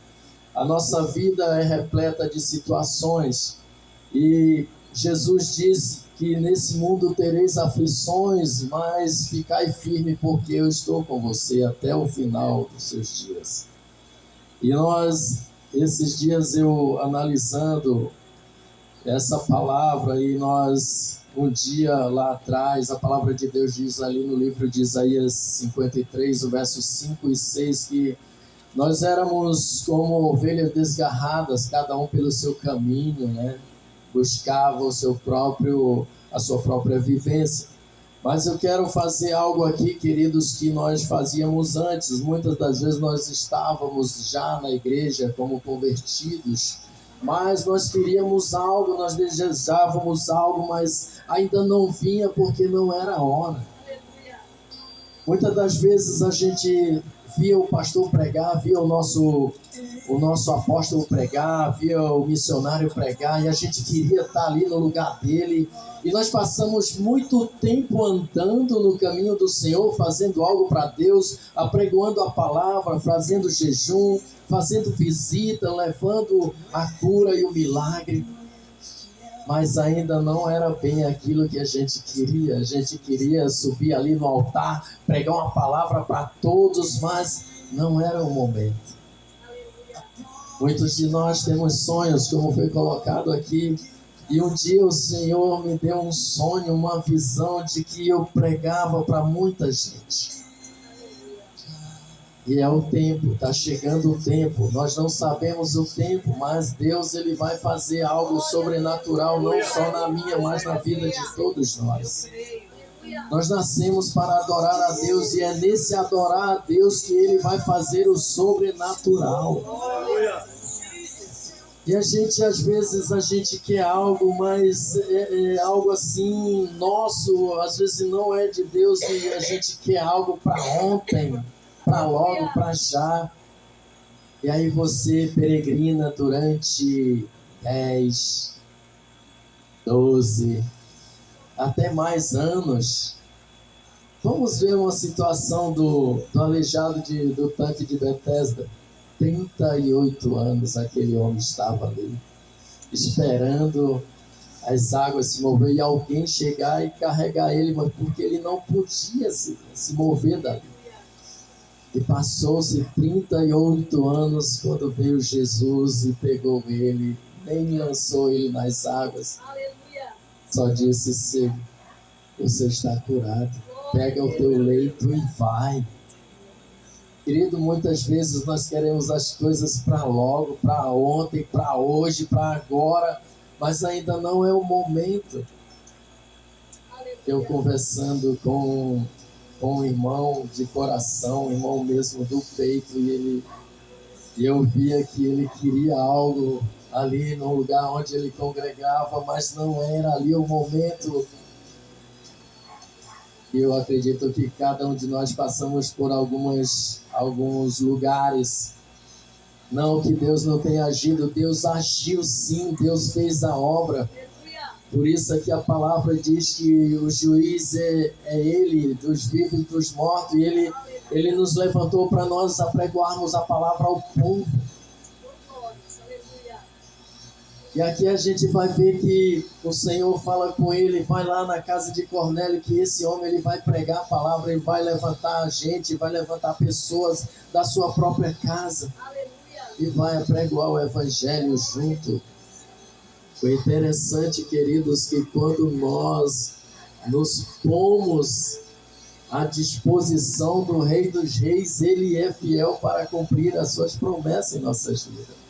a nossa vida é repleta de situações e Jesus diz que nesse mundo tereis aflições, mas ficai firme porque eu estou com você até o final dos seus dias. E esses dias eu analisando essa palavra e um dia lá atrás, a palavra de Deus diz ali no livro de Isaías 53, o verso 5 e 6, que nós éramos como ovelhas desgarradas, cada um pelo seu caminho, né? Buscava a sua própria vivência. Mas eu quero fazer algo aqui, queridos, que nós fazíamos antes. Muitas das vezes nós estávamos já na igreja como convertidos, mas nós queríamos algo, nós desejávamos algo, mas ainda não vinha porque não era a hora. Muitas das vezes a gente via o pastor pregar, via o nosso apóstolo pregar, via o missionário pregar, e a gente queria estar ali no lugar dele. E nós passamos muito tempo andando no caminho do Senhor, fazendo algo para Deus, apregoando a palavra, fazendo jejum, fazendo visita, levando a cura e o milagre. Mas ainda não era bem aquilo que a gente queria. A gente queria subir ali no altar, pregar uma palavra para todos, mas não era o momento. Muitos de nós temos sonhos, como foi colocado aqui, e um dia o Senhor me deu um sonho, uma visão de que eu pregava para muita gente. E é o tempo, está chegando o tempo. Nós não sabemos o tempo, mas Deus ele vai fazer algo sobrenatural, não só na minha, mas na vida de todos nós. Nós nascemos para adorar a Deus, e é nesse adorar a Deus que Ele vai fazer o sobrenatural. E a gente, às vezes, a gente quer algo, mas é algo assim, nosso, às vezes não é de Deus, e a gente quer algo para ontem, para logo, para já. E aí você peregrina durante 10, 12, até mais anos. Vamos ver uma situação do aleijado do tanque de Betesda. 38 anos aquele homem estava ali, esperando as águas se mover e alguém chegar e carregar ele, mas porque ele não podia se mover dali. E passou-se 38 anos quando veio Jesus e pegou ele, nem lançou ele nas águas. Só disse: você está curado, pega o teu leito e vai. Querido, muitas vezes nós queremos as coisas para logo, para ontem, para hoje, para agora, mas ainda não é o momento. Eu conversando com um irmão de coração, um irmão mesmo do peito, e eu via que ele queria algo ali no lugar onde ele congregava, mas não era ali o momento. E eu acredito que cada um de nós passamos por alguns lugares. Não que Deus não tenha agido, Deus agiu sim, Deus fez a obra. Por isso aqui a palavra diz que o juiz é Ele, dos vivos e dos mortos, e Ele nos levantou para nós apregoarmos a palavra ao povo. E aqui a gente vai ver que o Senhor fala com ele, vai lá na casa de Cornélio, que esse homem ele vai pregar a palavra, ele vai levantar a gente, vai levantar pessoas da sua própria casa. E vai apregoar o evangelho junto. Foi interessante, queridos, que quando nós nos pomos à disposição do Rei dos Reis, Ele é fiel para cumprir as suas promessas em nossas vidas.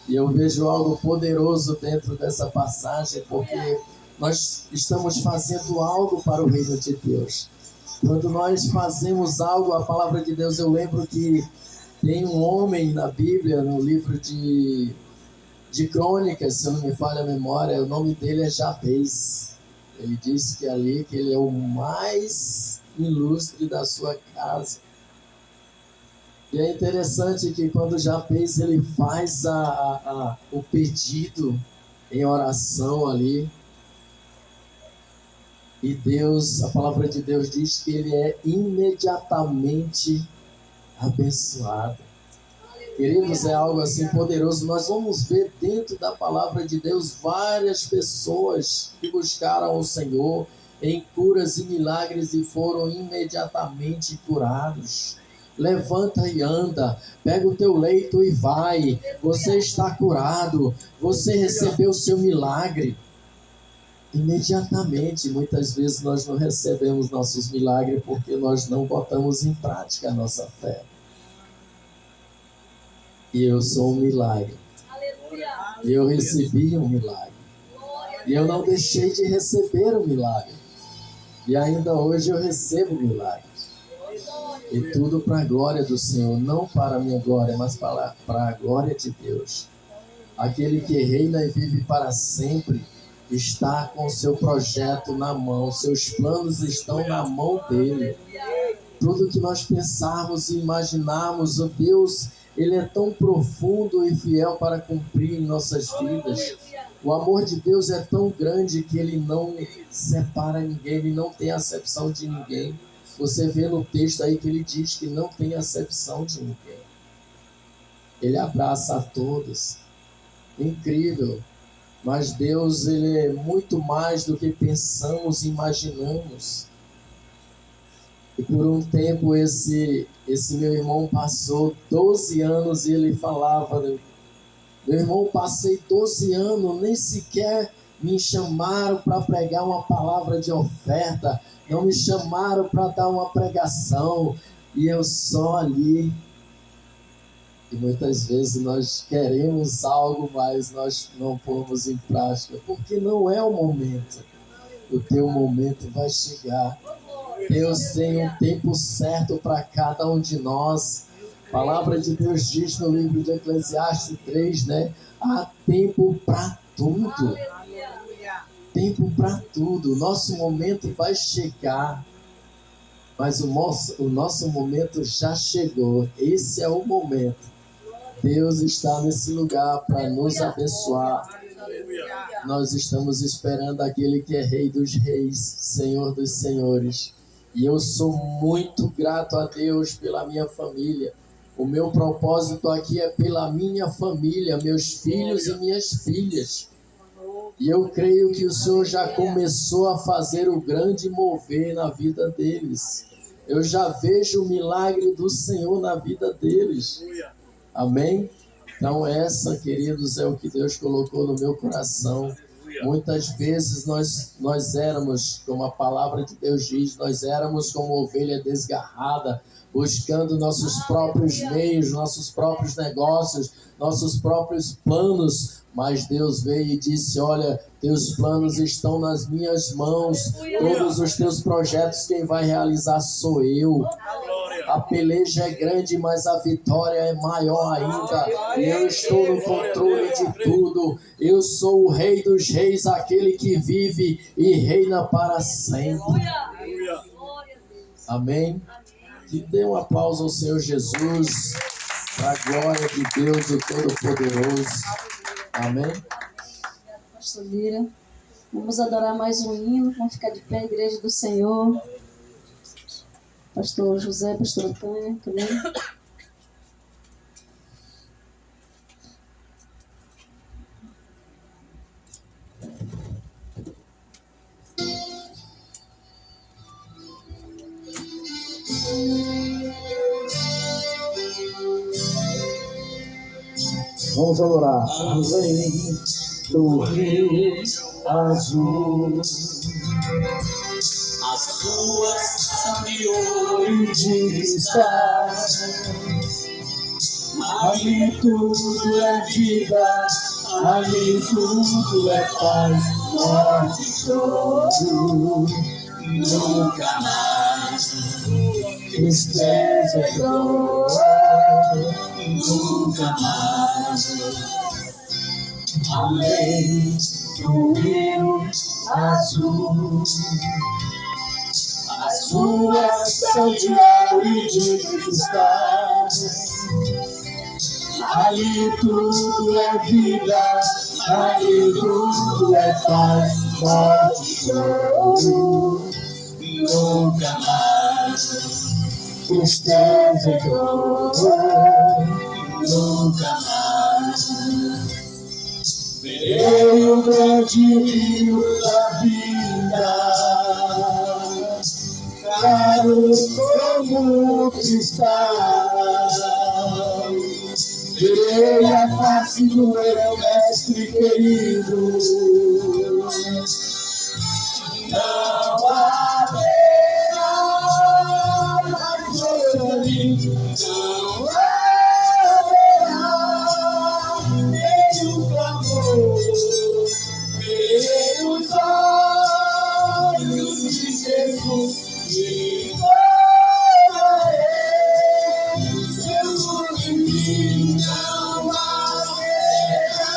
E eu vejo algo poderoso dentro dessa passagem, porque nós estamos fazendo algo para o reino de Deus. Quando nós fazemos algo, a palavra de Deus, eu lembro que tem um homem na Bíblia, no livro de Crônicas, se eu não me falha a memória, o nome dele é Jabez. Ele diz que ali que ele é o mais ilustre da sua casa. E é interessante que quando Jabez ele faz o pedido em oração ali, e Deus, a palavra de Deus diz que ele é imediatamente abençoado. Queridos, é algo assim poderoso. Nós vamos ver dentro da palavra de Deus várias pessoas que buscaram o Senhor em curas e milagres e foram imediatamente curados. Levanta e anda, pega o teu leito e vai. Você está curado, você recebeu o seu milagre. Imediatamente, muitas vezes nós não recebemos nossos milagres porque nós não botamos em prática a nossa fé. E eu sou um milagre. E eu recebi um milagre. E eu não deixei de receber o milagre. E ainda hoje eu recebo milagres. E tudo para a glória do Senhor, não para a minha glória, mas para a glória de Deus.
Aquele que reina e vive para sempre está com o seu projeto na mão, seus planos estão na mão dele. Tudo que nós pensarmos e imaginarmos, o Deus, ele é tão profundo e fiel para cumprir em nossas vidas. O amor de Deus é tão grande que ele não separa ninguém, ele não tem acepção de ninguém. Você vê no texto aí que ele diz que não tem acepção de ninguém. Ele abraça a todos. Incrível. Mas Deus, ele é muito mais do que pensamos e imaginamos. E por um tempo esse meu irmão passou 12 anos e ele falava: meu irmão, passei 12 anos, nem sequer me chamaram para pregar uma palavra de oferta, não me chamaram para dar uma pregação, e eu só ali. E muitas vezes nós queremos algo, mas nós não pomos em prática, porque não é o momento. O teu momento vai chegar. Deus tem um tempo certo para cada um de nós. A palavra de Deus diz no livro de Eclesiastes 3, né? Há tempo para tudo. Tempo para tudo. O nosso momento vai chegar. Mas o nosso momento já chegou. Esse é o momento. Deus está nesse lugar para nos abençoar. Nós estamos esperando aquele que é Rei dos Reis, Senhor dos Senhores. E eu sou muito grato a Deus pela minha família. O meu propósito aqui é pela minha família, meus filhos e minhas filhas. E eu creio que o Senhor já começou a fazer o grande mover na vida deles. Eu já vejo o milagre do Senhor na vida deles. Amém? Então essa, queridos, é o que Deus colocou no meu coração. Muitas vezes nós éramos, como a palavra de Deus diz, nós éramos como ovelha desgarrada, buscando nossos próprios meios, nossos próprios negócios, nossos próprios planos. Mas Deus veio e disse: olha, teus planos estão nas minhas mãos, todos os teus projetos quem vai realizar sou eu. A peleja é grande, mas a vitória é maior ainda. Eu estou no controle de tudo. Eu sou o Rei dos Reis, aquele que vive e reina para sempre. Amém? Que dê um aplauso ao Senhor Jesus, para a glória de Deus, o Todo-Poderoso. Amém?
Pastor Lira, vamos adorar mais um hino. Vamos ficar de pé, Igreja do Senhor. Pastor José, pastora Tânia, também.
Vamos adorar. Além do rio azul,
as suas são de ouro e de cristal. Ali tudo é vida, ali tudo é paz. Morte e choro, nunca mais. Tristeza e dor, nunca mais. Além do rio azul, as ruas são de ouro e de cristal. Ali tudo é vida, ali tudo é paz. Morte e choro, nunca mais. Tristeza e dor, nunca mais. Verei o grande rio da vida, claro como cristal. Verei a face do meu mestre querido. Não haverá mais dor ali, não haverá nenhum clamor. Verei os olhos de Jesus e orarei seu nome. Não haverá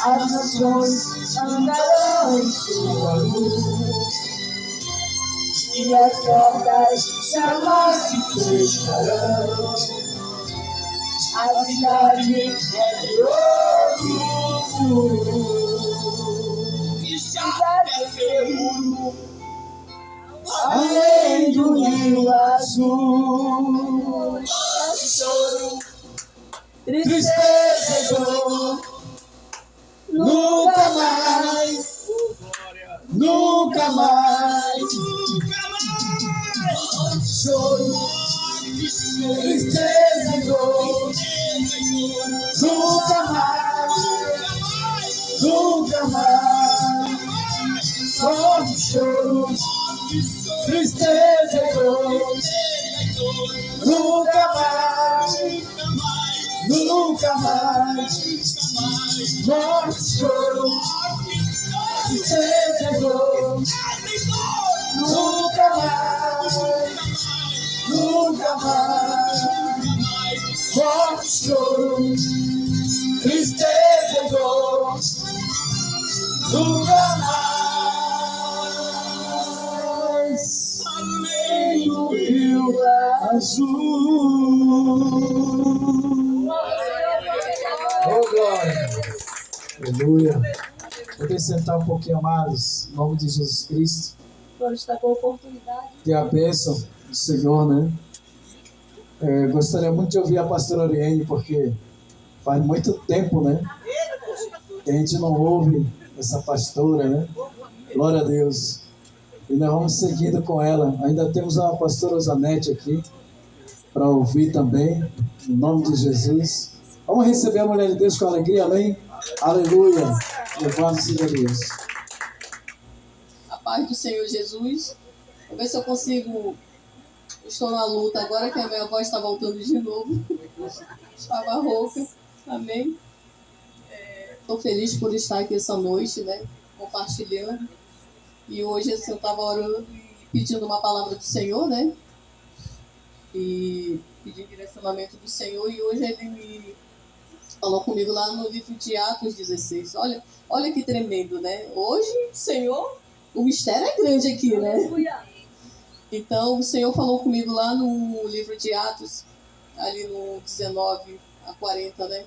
As nações andarão em sua luz, e as portas jamais se fecharão. A cidade é de ouro, e já é seguro, além do rio azul. Choro, tristeza e dor, nunca mais, nunca mais. Choro, tristeza e dor, nunca mais, nunca mais. Morte, choro, tristeza e dor, nunca mais, nunca mais. Morte, choro, tristeza e dor, nunca mais, nunca mais. Morte, choro, tristeza e dor, nunca mais. Além do rio azul. Oh, glória. Aleluia. Poder sentar um pouquinho mais, em nome de Jesus Cristo.
Agora está com a oportunidade.
Ter a bênção do Senhor, né? Gostaria muito de ouvir a pastora Oriene, porque faz muito tempo, né? Que a gente não ouve essa pastora, né? Glória a Deus. E nós vamos seguindo com ela. Ainda temos a pastora Zanete aqui para ouvir também, em nome de Jesus. Vamos receber a mulher de Deus com alegria, amém? Aleluia. Louvado seja Deus.
A paz do Senhor Jesus. Vou ver se eu consigo. Estou na luta agora que a minha voz está voltando de novo. Estava rouca. Amém. Estou feliz por estar aqui essa noite, né? Compartilhando. E hoje assim, eu estava orando e pedindo uma palavra do Senhor, né? E pedindo direcionamento do Senhor. E hoje ele me falou comigo lá no livro de Atos 16. Olha que tremendo, né? Hoje, Senhor, o mistério é grande aqui, né? Então, o Senhor falou comigo lá no livro de Atos, ali no 19 a 40, né?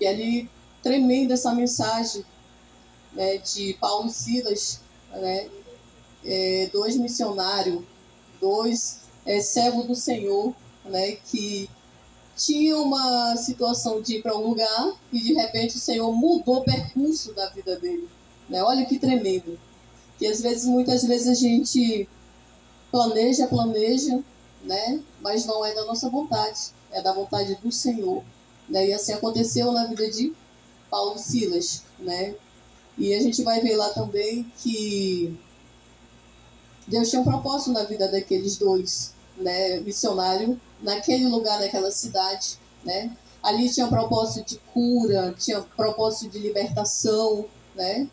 E ali, tremenda essa mensagem, né, de Paulo e Silas, né? Dois missionários, dois servos do Senhor, né? Que tinham uma situação de ir para um lugar e de repente o Senhor mudou o percurso da vida dele, né? Olha que tremendo. Que às vezes, muitas vezes a gente planeja, né? Mas não é da nossa vontade, é da vontade do Senhor, né? E assim aconteceu na vida de Paulo e Silas, né? E a gente vai ver lá também que Deus tinha um propósito na vida daqueles dois, né, missionários, naquele lugar, naquela cidade, né? Ali tinha um propósito de cura, tinha um propósito de libertação, né?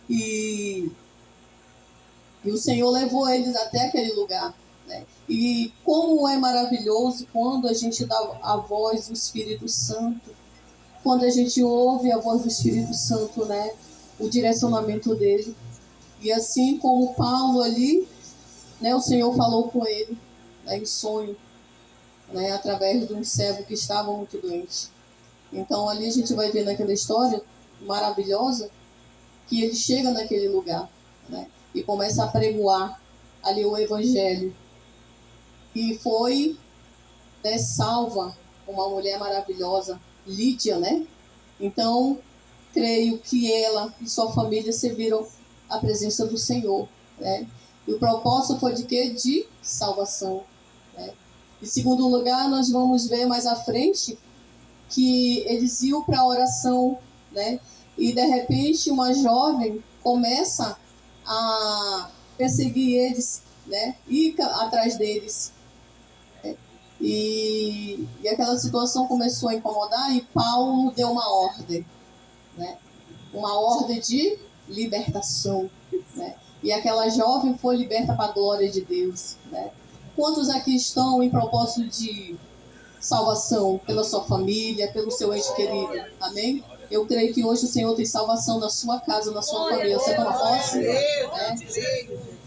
E o Senhor levou eles até aquele lugar, né? E como é maravilhoso quando a gente dá a voz do Espírito Santo, quando a gente ouve a voz do Espírito Santo, né? O direcionamento dele. E assim como Paulo ali, né? O Senhor falou com ele, né, em sonho, né? Através de um servo que estava muito doente. Então ali a gente vai ver naquela história maravilhosa que ele chega naquele lugar, né? E começa a pregoar ali o Evangelho. E foi, né, salva uma mulher maravilhosa, Lídia, né? Então, creio que ela e sua família serviram a presença do Senhor, né? E o propósito foi de quê? De salvação, né? Em segundo lugar, nós vamos ver mais à frente que eles iam para a oração, né? E de repente uma jovem começa a perseguir eles, né? Ir atrás deles. Né? E aquela situação começou a incomodar e Paulo deu uma ordem, né? Uma ordem de libertação, né? e aquela jovem foi liberta para a glória de Deus, né? Quantos aqui estão em propósito de salvação pela sua família, pelo seu ente querido? Amém? Eu creio que hoje o Senhor tem salvação na sua casa, na sua família. Você toma posse?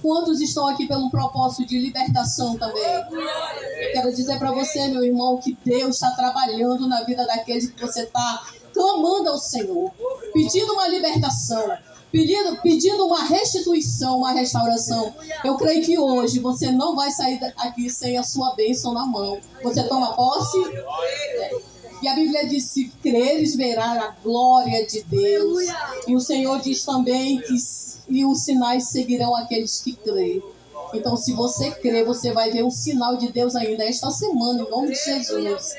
Quantos estão aqui pelo propósito de libertação também? Eu quero dizer para você, meu irmão, que Deus está trabalhando na vida daqueles que você está clamando ao Senhor, pedindo uma libertação, pedindo uma restituição, uma restauração. Eu creio que hoje você não vai sair aqui sem a sua bênção na mão. Você toma posse? E a Bíblia diz, se creres, verás a glória de Deus. E o Senhor diz também que e os sinais seguirão aqueles que creem. Então, se você crê, você vai ver um sinal de Deus ainda esta semana, em nome de Jesus.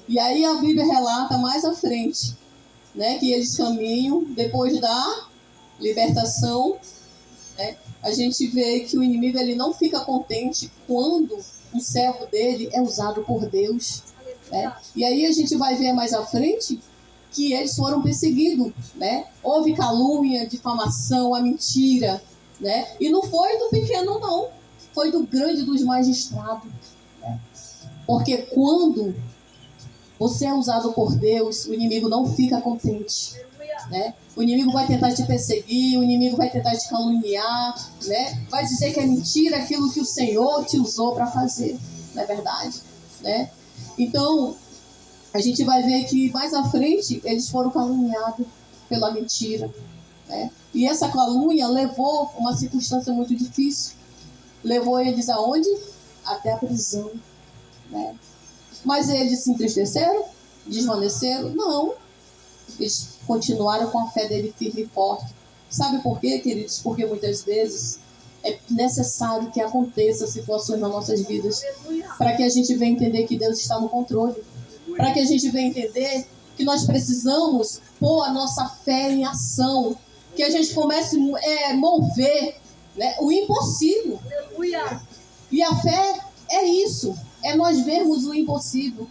E aí a Bíblia relata mais à frente, né, que eles caminham depois da libertação. Né, a gente vê que o inimigo ele não fica contente quando um servo dele é usado por Deus. Né? E aí a gente vai ver mais à frente que eles foram perseguidos, né? Houve calúnia, difamação, a mentira, né? E não foi do pequeno, não. Foi do grande dos magistrados. Né? Porque quando você é usado por Deus, o inimigo não fica contente. Né? O inimigo vai tentar te perseguir, o inimigo vai tentar te caluniar, né? Vai dizer que é mentira aquilo que o Senhor te usou para fazer. Não é verdade? Né? Então, a gente vai ver que mais à frente eles foram caluniados pela mentira. Né? E essa calúnia levou uma circunstância muito difícil. Levou eles aonde? Até a prisão. Né? Mas eles se entristeceram? Desvaneceram? Não. Eles continuaram com a fé dele firme e forte. Sabe por quê, queridos? Porque muitas vezes é necessário que aconteça situações nas nossas vidas para que a gente venha entender que Deus está no controle. Para que a gente venha entender que nós precisamos pôr a nossa fé em ação. Que a gente comece a mover, né, o impossível. E a fé é isso. É nós vermos o impossível.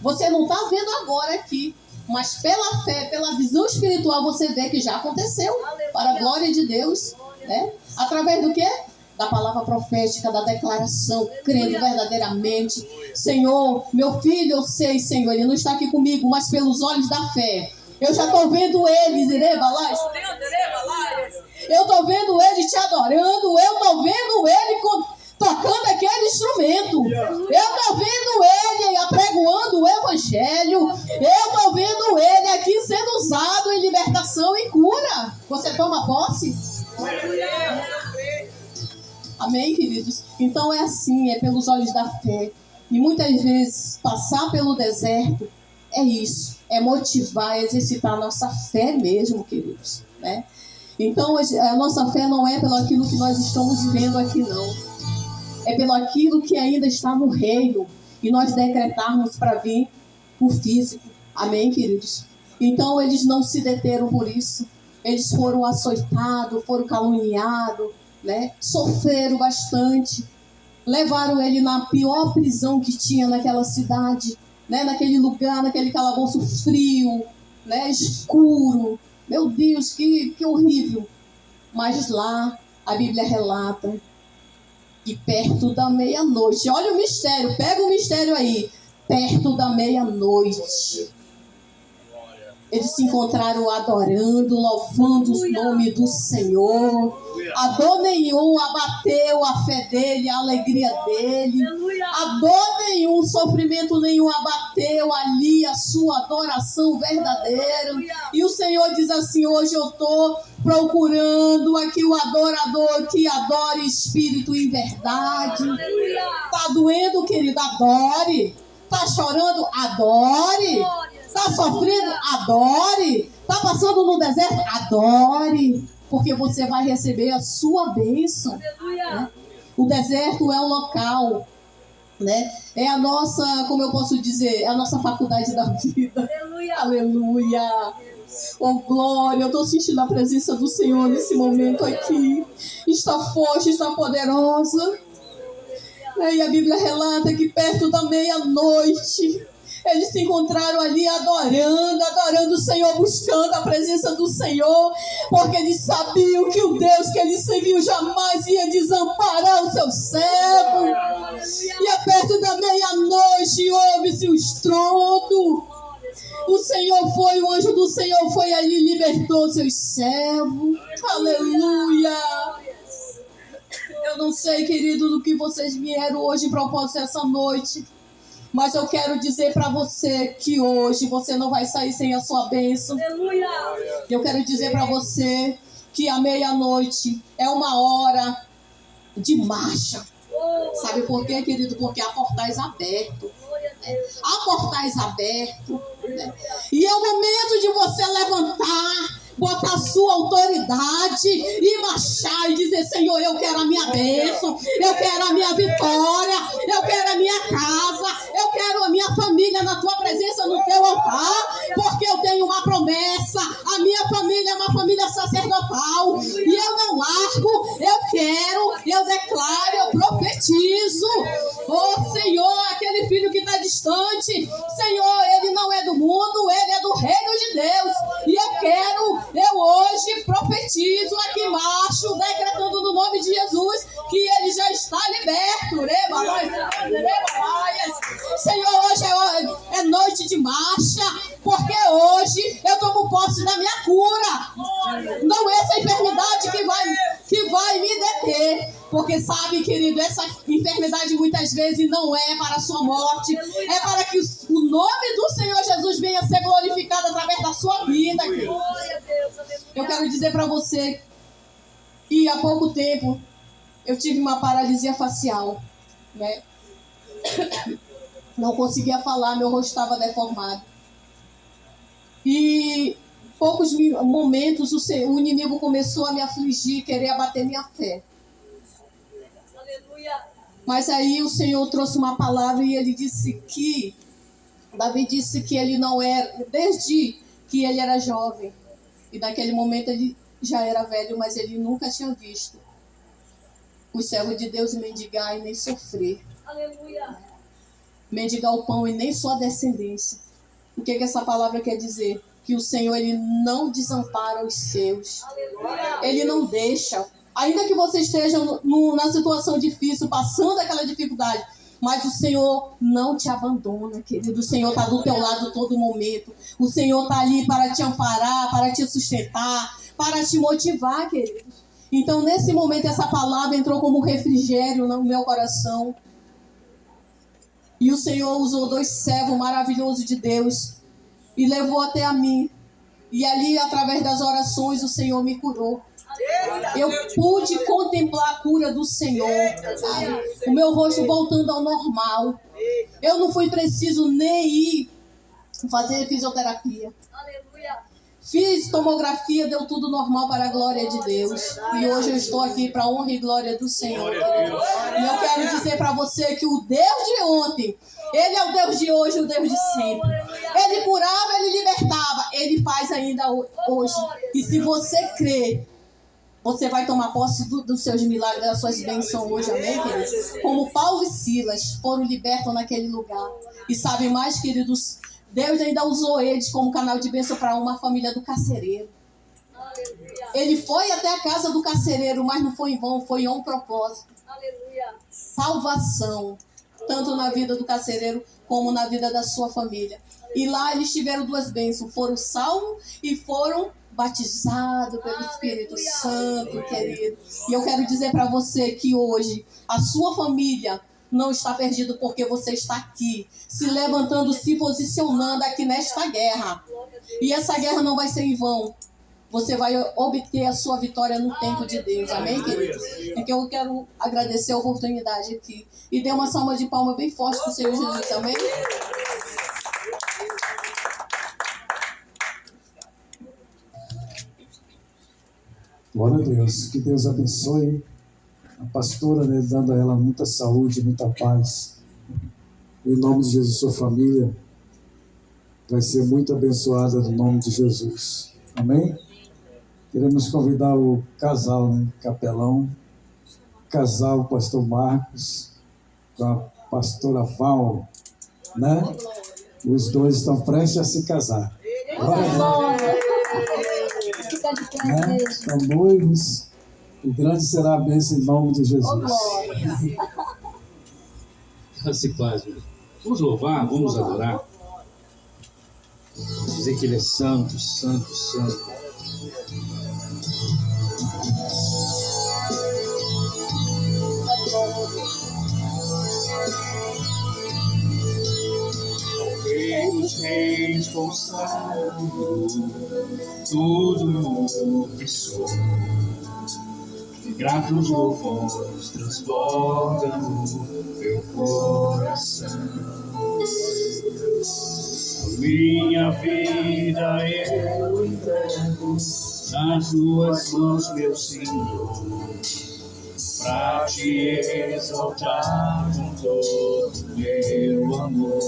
Você não está vendo agora aqui. Mas pela fé, pela visão espiritual, você vê que já aconteceu. Para a glória de Deus. Né? Através do quê? Da palavra profética, da declaração, crendo verdadeiramente. Senhor, meu filho, eu sei, Senhor, ele não está aqui comigo, mas pelos olhos da fé. Eu já estou vendo eles, eu estou vendo ele te adorando, eu estou vendo ele tocando aquele instrumento. Eu estou vendo ele apregoando o evangelho. Eu estou vendo ele aqui sendo usado em libertação e cura. Você toma posse? Amém, queridos? Então é assim, é pelos olhos da fé. E muitas vezes passar pelo deserto é isso, é motivar, é exercitar a nossa fé mesmo, queridos. Né? Então a nossa fé não é pelo aquilo que nós estamos vendo aqui, não. É pelo aquilo que ainda está no reino e nós decretarmos para vir o físico. Amém, queridos? Então eles não se deteram por isso. Eles foram açoitados, foram caluniados, né? Sofreram bastante. Levaram ele na pior prisão que tinha naquela cidade, né? Naquele lugar, naquele calabouço frio, né? Escuro. Meu Deus, que horrível. Mas lá a Bíblia relata que perto da meia-noite, olha o mistério, pega o mistério aí, perto da meia-noite, eles se encontraram adorando, louvando o nome do Senhor. A dor nenhum abateu a fé dele, a alegria dele. A dor nenhum, sofrimento nenhum abateu ali a sua adoração verdadeira. E o Senhor diz assim, hoje eu estou procurando aqui o adorador que adore espírito em verdade. Está doendo, querido? Adore. Está chorando? Adore. Está sofrendo? Adore. Está passando no deserto? Adore. Porque você vai receber a sua bênção. Né? O deserto é um local, né? É a nossa, como eu posso dizer, é a nossa faculdade da vida. Aleluia. Aleluia. Oh, glória, eu estou sentindo a presença do Senhor nesse momento aqui. Está forte, está poderosa. E a Bíblia relata que perto da meia-noite, Eles se encontraram ali adorando o Senhor, buscando a presença do Senhor, porque eles sabiam que o Deus que eles serviam jamais ia desamparar o seu servo. E é perto da meia-noite ouve-se o estrondo. O anjo do Senhor foi ali e libertou seus servos. Aleluia! Eu não sei, querido, do que vocês vieram hoje em propósito essa noite, mas eu quero dizer para você que hoje você não vai sair sem a sua bênção. Eu quero dizer para você que a meia-noite é uma hora de marcha. Sabe por quê, querido? Porque há portais abertos. Há portais abertos. E é o momento de você levantar, botar a sua autoridade e marchar e dizer: Senhor, eu quero a minha bênção, eu quero a minha vitória, eu quero a minha casa, eu quero a minha família na tua presença, no teu altar, porque eu tenho uma promessa. A minha família é uma família sacerdotal e eu não largo, eu quero, eu declaro, eu profetizo. Oh Senhor, aquele filho que está distante, Senhor, ele não é do mundo, ele é do reino de Deus. E eu hoje profetizo aqui marcho, decretando no nome de Jesus que ele já está liberto. Senhor, hoje é noite de marcha, porque hoje eu tomo posse da minha cura. Não é essa enfermidade que vai me deter. Porque sabe, querido, essa enfermidade muitas vezes não é para a sua morte, é para que o nome do Senhor Jesus venha a ser glorificado através da sua vida, querido. Eu quero dizer para você que há pouco tempo eu tive uma paralisia facial, né? Não conseguia falar, meu rosto estava deformado. E poucos momentos o inimigo começou a me afligir, querer abater minha fé. Mas aí o Senhor trouxe uma palavra e ele disse que Davi disse que ele não era, desde que ele era jovem, e naquele momento ele já era velho, mas ele nunca tinha visto os servos de Deus mendigar e nem sofrer. Aleluia. Mendigar o pão e nem sua descendência. O que essa palavra quer dizer? Que o Senhor, ele não desampara os seus. Aleluia. Ele não deixa. Ainda que você esteja na situação difícil, passando aquela dificuldade, mas o Senhor não te abandona, querido. O Senhor está do teu lado todo momento. O Senhor está ali para te amparar, para te sustentar, para te motivar, querido. Então, nesse momento, essa palavra entrou como refrigério no meu coração. E o Senhor usou 2 servos maravilhosos de Deus e levou até a mim. E ali, através das orações, o Senhor me curou. Eu pude contemplar a cura do Senhor, sabe? O meu rosto voltando ao normal. Eu não fui preciso nem ir fazer fisioterapia. Fiz tomografia, deu tudo normal para a glória de Deus. E hoje eu estou aqui para a honra e glória do Senhor. E eu quero dizer para você que o Deus de ontem, Ele é o Deus de hoje, o Deus de sempre. Ele curava, Ele libertava, Ele faz ainda hoje. E se você crê, você vai tomar posse dos seus milagres, das suas bênçãos hoje, amém, queridos? Como Paulo e Silas foram libertos naquele lugar. E sabe mais, queridos, Deus ainda usou eles como canal de bênção para uma família do carcereiro. Ele foi até a casa do carcereiro, mas não foi em vão, foi em um propósito. Salvação, tanto na vida do carcereiro como na vida da sua família. E lá eles tiveram 2 bênçãos, foram salvos e foram batizado pelo Espírito Santo, querido. E eu quero dizer para você que hoje a sua família não está perdida, porque você está aqui, se levantando, se posicionando aqui nesta guerra. E essa guerra não vai ser em vão. Você vai obter a sua vitória no tempo de Deus. Amém, queridos? Então eu quero agradecer a oportunidade aqui. E dê uma salva de palmas bem forte para o Senhor Jesus. Amém?
Glória a Deus. Que Deus abençoe a pastora, né, dando a ela muita saúde, muita paz. Em nome de Jesus, sua família vai ser muito abençoada no nome de Jesus. Amém? Queremos convidar o casal, né, capelão, casal pastor Marcos, com a pastora Val, né? Os dois estão prestes a se casar.
Fica de pé,
Né?
igreja.
Estão noivos. E grande será a bênção em nome de Jesus.
Se faz, meu. Vamos louvar, vamos adorar. Dizer que Ele é santo, santo, santo.
Rei dos reis consagro tudo o que sou. Gratos louvores transbordam o meu coração. Minha vida eu entrego nas tuas mãos, meu Senhor, pra te exaltar com todo meu amor.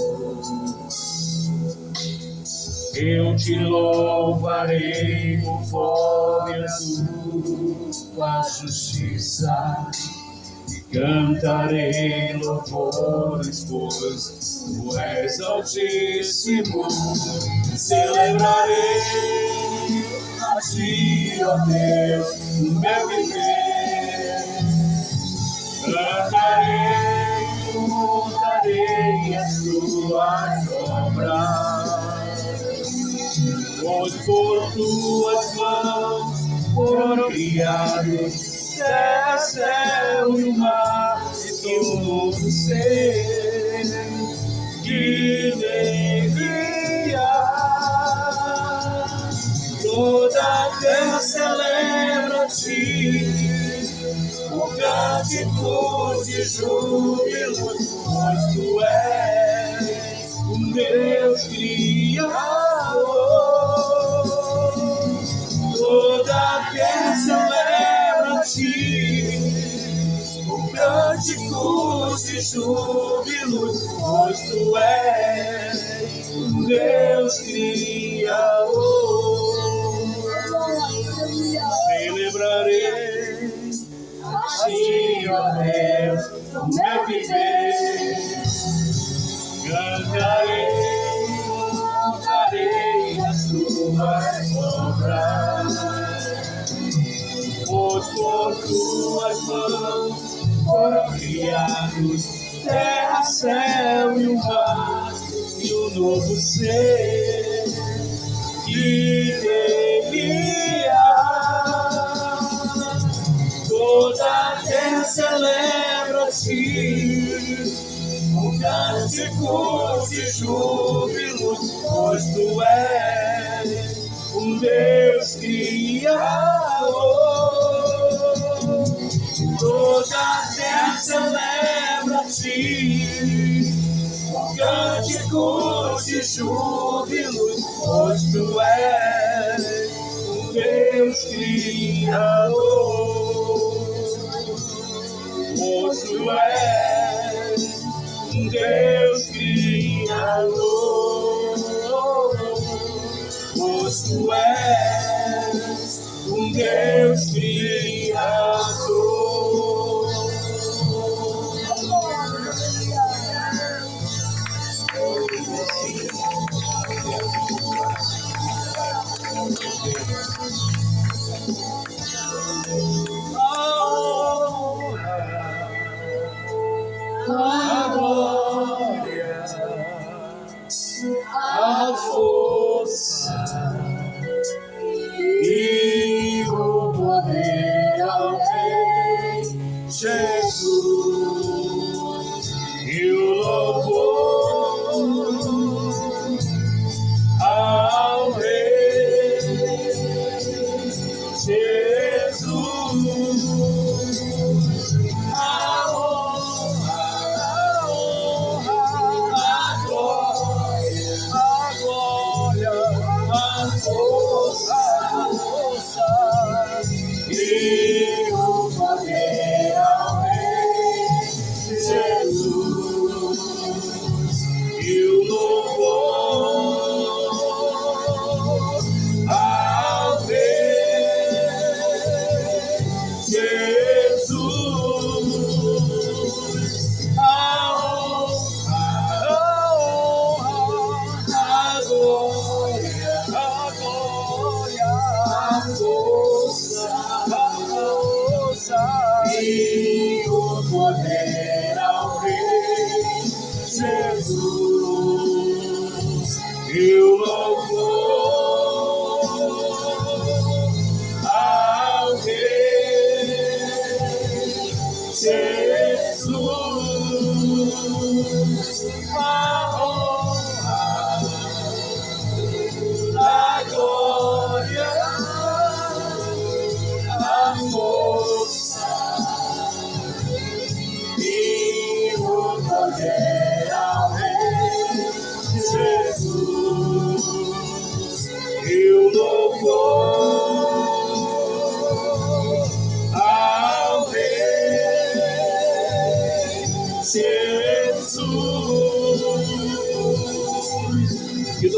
Eu te louvarei conforme a tua justiça e cantarei louvores, pois tu és altíssimo. Celebrarei a ti, ó Deus, no meu viver. Cantarei, contarei as tuas obras. Pois por tuas mãos foram criados terra, céu e o mar, e o novo ser que devia. Toda a terra celebra-te, o cântico de júbilo, pois tu és o Deus Criador. Toda a terra celebra-te, o cântico de júbilo, pois tu és o Deus Criador. Celebrarei a ti, ó Deus, no meu viver. Cantarei as tuas obras. Pois por tuas mãos foram criados terra, céu e o mar, e o novo ser que devia. Toda a terra celebra-te, o cântico de júbilo, pois tu és um Deus Criador. Toda a terra celebra-te, o cântico de júbilo, pois tu és um Deus Criador. Pois tu és um Deus Criador. Pois tu és um Deus Criador. A glória, a força e o poder ao Rei.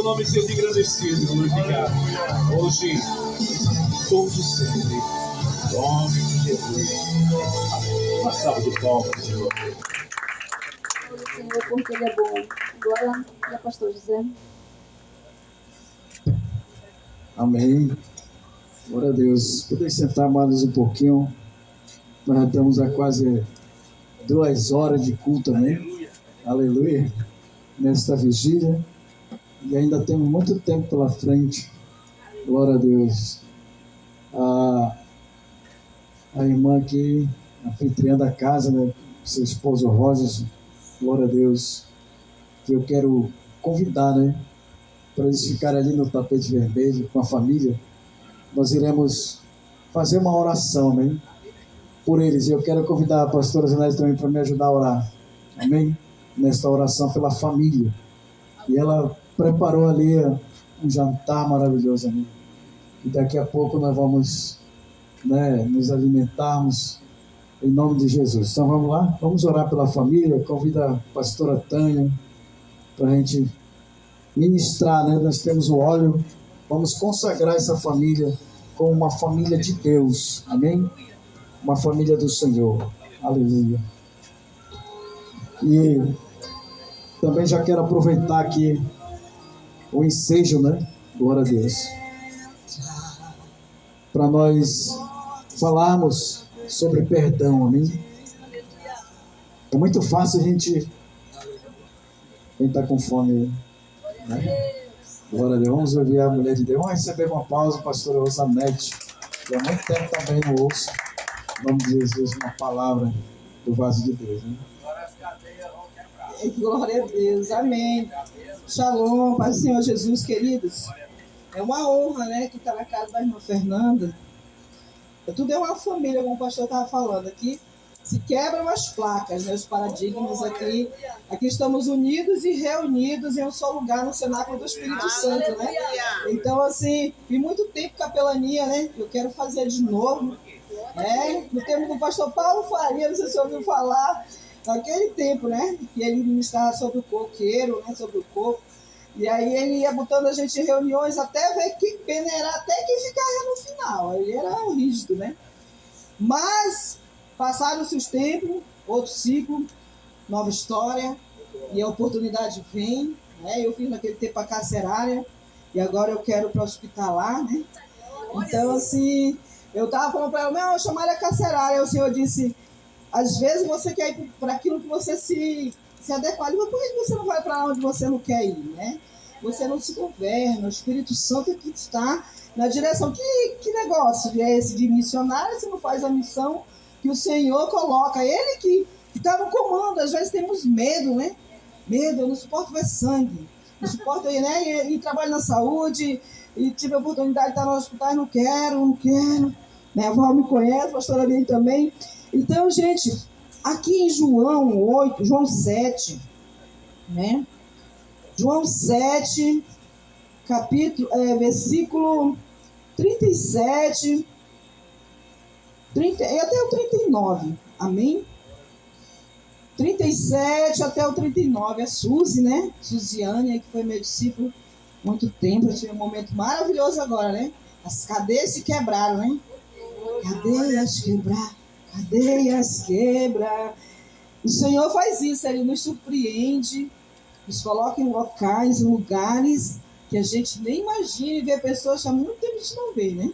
nome seja engrandecido e glorificado. Hoje, todo sempre. Em nome de Jesus. Amém. Uma salva de palmas, Senhor.
Senhor, porque Ele é bom. Glória ao pastor José.
Amém. Glória a Deus. Podem sentar mais um pouquinho. Nós já estamos há quase 2 horas de culto, amém? Aleluia. Nesta vigília. E ainda temos muito tempo pela frente. Glória a Deus. A irmã aqui, anfitriã da casa, né? Seu esposo Rosas, glória a Deus. Que eu quero convidar, né? Para eles ficarem ali no tapete vermelho com a família. Nós iremos fazer uma oração, amém? Por eles. E eu quero convidar a pastora Zanete também para me ajudar a orar. Amém? Nesta oração pela família. E ela preparou ali um jantar maravilhoso, amém? E daqui a pouco nós vamos, né, nos alimentarmos em nome de Jesus. Então vamos lá? Vamos orar pela família. Convida a pastora Tânia para a gente ministrar, né? Nós temos o óleo. Vamos consagrar essa família como uma família de Deus. Amém? Uma família do Senhor. Aleluia. E também já quero aproveitar aqui o ensejo, né? Glória a Deus. Para nós falarmos sobre perdão, amém? É muito fácil a gente... Quem está com fome, né? Glória a Deus. Vamos ouvir a mulher de Deus. Vamos receber uma pausa, pastora Rosanete. Que há muito tempo também não ouço. Em nome de Jesus, uma palavra do vaso de Deus, né?
Glória a Deus, amém. Shalom, Pai do Senhor Jesus, queridos. É uma honra, né, que está na casa da irmã Fernanda. Tudo é uma família, como o pastor estava falando aqui. Se quebram as placas, né, os paradigmas aqui. Aqui estamos unidos e reunidos em um só lugar no cenáculo do Espírito Santo, né? Então, assim, vi muito tempo capelania, né? Eu quero fazer de novo. No tempo do pastor Paulo Faria, não sei se você ouviu falar, naquele tempo, né? Que ele ministrava sobre o coqueiro, né? Sobre o coco. E aí ele ia botando a gente em reuniões até ver que peneirar, até que ficaria no final. Ele era rígido, né? Mas, passaram-se os tempos, outro ciclo, nova história, e a oportunidade vem, né? Eu fiz naquele tempo a carcerária, e agora eu quero para hospitalar, né? Então, assim, eu estava falando para ela, não, eu chamaria a carcerária. E o Senhor disse, às vezes você quer ir para aquilo que você se adequar. Mas por que você não vai para onde você não quer ir, né? Você não se governa, o Espírito Santo que está na direção. Que negócio é esse de missionário? Você não faz a missão que o Senhor coloca. Ele que está no comando. Às vezes temos medo, né? Medo, eu não suporto ver sangue. Não suporto, né? E trabalho na saúde, e tive a oportunidade de estar no hospital, não quero. Minha avó me conhece, a pastora Bem também. Então, gente, aqui em João 7, né? João 7, versículo 37, 30, e até o 39, amém? 37 até o 39, a Suzy, né? Suziane, que foi meu discípulo há muito tempo, eu tive um momento maravilhoso agora, né? As cadeias se quebraram, né? Cadeias quebrar. O Senhor faz isso, Ele nos surpreende, nos coloca em locais, em lugares que a gente nem imagina e vê pessoas que há muito tempo a gente não vê, né?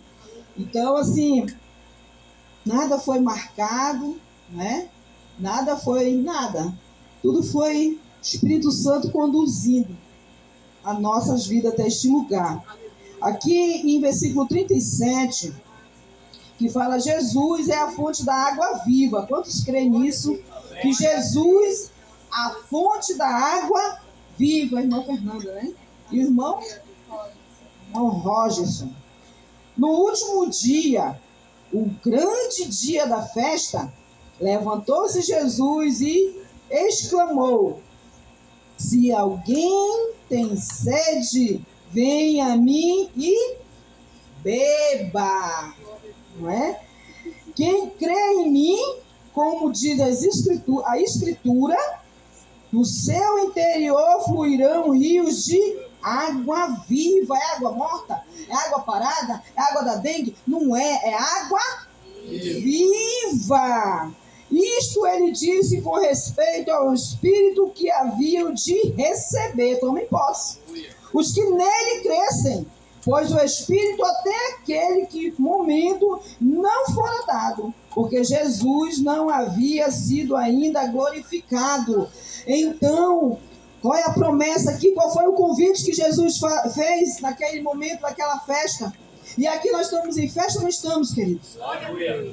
Então, assim, nada foi marcado, né? Nada. Tudo foi Espírito Santo conduzindo as nossas vidas até este lugar. Aqui em versículo 37, que fala, Jesus é a fonte da água viva. Quantos creem nisso? Que Jesus, a fonte da água viva, a irmã Fernanda, né? E o irmão Rogerson. No último dia, o grande dia da festa, levantou-se Jesus e exclamou, se alguém tem sede, venha a mim e beba. Não é? Quem crê em mim, como diz a Escritura, do seu interior fluirão rios de
água viva. É água morta? É água parada? É água da dengue? Não é, é água viva. Isto ele disse com respeito ao Espírito que haviam de receber. Tomem posse. Os que nele crescem, pois o Espírito até aquele que momento não fora dado, porque Jesus não havia sido ainda glorificado. Então, qual é a promessa aqui? Qual foi o convite que Jesus fez naquele momento, naquela festa? E aqui nós estamos em festa ou não estamos, queridos?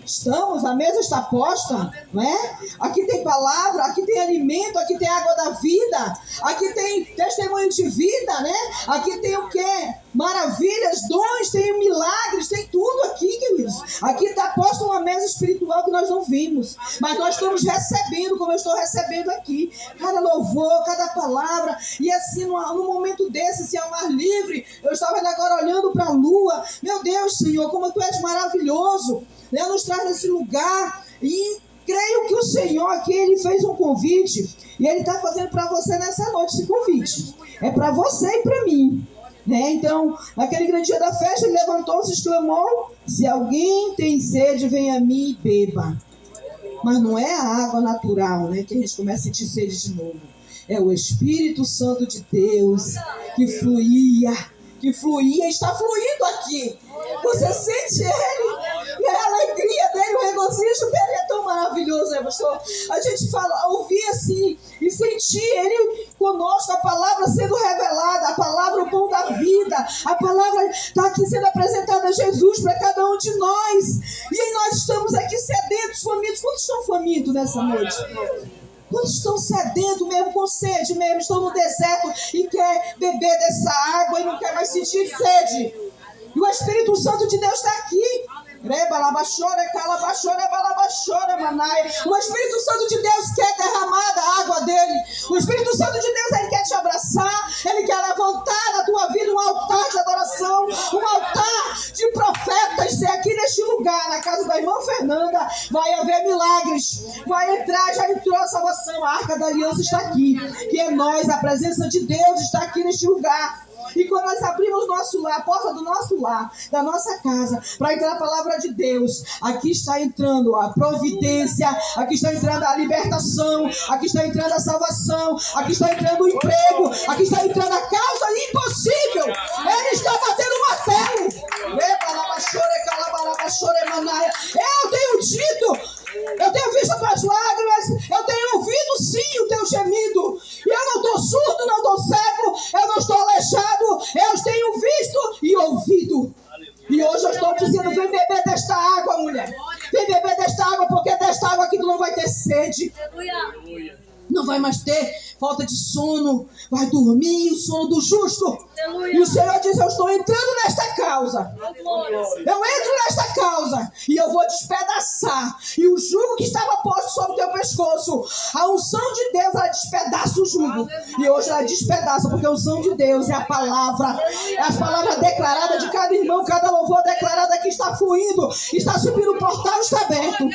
Estamos, a mesa está posta, não é? Aqui tem palavra, aqui tem alimento, aqui tem água da vida, aqui tem testemunho de vida, né? Aqui tem o quê? Maravilhas, dons, tem milagres, tem tudo aqui, queridos. Aqui está posta uma mesa espiritual que nós não vimos, mas nós estamos recebendo, como eu estou recebendo aqui, cada louvor, cada palavra. E assim, num momento desse, se ao ar livre, eu estava agora olhando para a lua. Meu Deus, Senhor, como Tu és maravilhoso, né? Nos traz nesse lugar. E creio que o Senhor aqui, Ele fez um convite, e Ele está fazendo para você nessa noite esse convite. É para você e para mim. Né? Então, naquele grande dia da festa, ele levantou-se e exclamou: se alguém tem sede, venha a mim e beba. Mas não é a água natural, né, que a gente começa a sentir sede de novo. É o Espírito Santo de Deus que fluía, está fluindo aqui. Você sente ele, e a alegria dele, o regozijo dele é tão maravilhoso, né, pastor? A gente ouvir assim e sentir ele conosco, a palavra sendo revelada, a palavra, o pão da vida, a palavra está aqui sendo apresentada a Jesus para cada um de nós. E aí nós estamos aqui sedentos, famintos. Quantos estão famintos nessa noite? Quantos estão sedentos mesmo, com sede mesmo, estão no deserto e quer beber dessa água e não quer mais sentir sede? E o Espírito Santo de Deus está aqui. O Espírito Santo de Deus quer derramar da água dele. O Espírito Santo de Deus, ele quer te abraçar. Ele quer levantar na tua vida um altar de adoração, um altar de profetas. Se aqui neste lugar, na casa da irmã Fernanda, vai haver milagres, vai entrar, já entrou a salvação. A Arca da Aliança está aqui, que é nós, a presença de Deus está aqui neste lugar. E quando nós abrimos nosso lar, a porta do nosso lar, da nossa casa, para entrar a palavra de Deus, aqui está entrando a providência, aqui está entrando a libertação, aqui está entrando a salvação, aqui está entrando o emprego, aqui está entrando a causa impossível. Ele está batendo o martelo. Eu tenho dito, eu tenho visto as tuas lágrimas, eu tenho ouvido sim o teu gemido. E eu não estou surdo, não estou cego, eu não estou aleijado, eu tenho visto e ouvido. E hoje eu estou dizendo: vem beber desta água, mulher. Vem beber desta água, porque desta água aqui tu não vai ter sede. Não vai mais ter falta de sono. Vai dormir o sono do justo. E o Senhor diz: eu estou entrando nesta causa. Eu entro nesta causa e eu vou despedaçar. E o jugo que estava posto sobre o teu pescoço, a unção de Deus, ela despedaça o jugo. E hoje ela despedaça, porque a unção de Deus é a palavra. É as palavras declaradas de cada irmão, cada louvor declarado aqui está fluindo. Está subindo, o portal está aberto.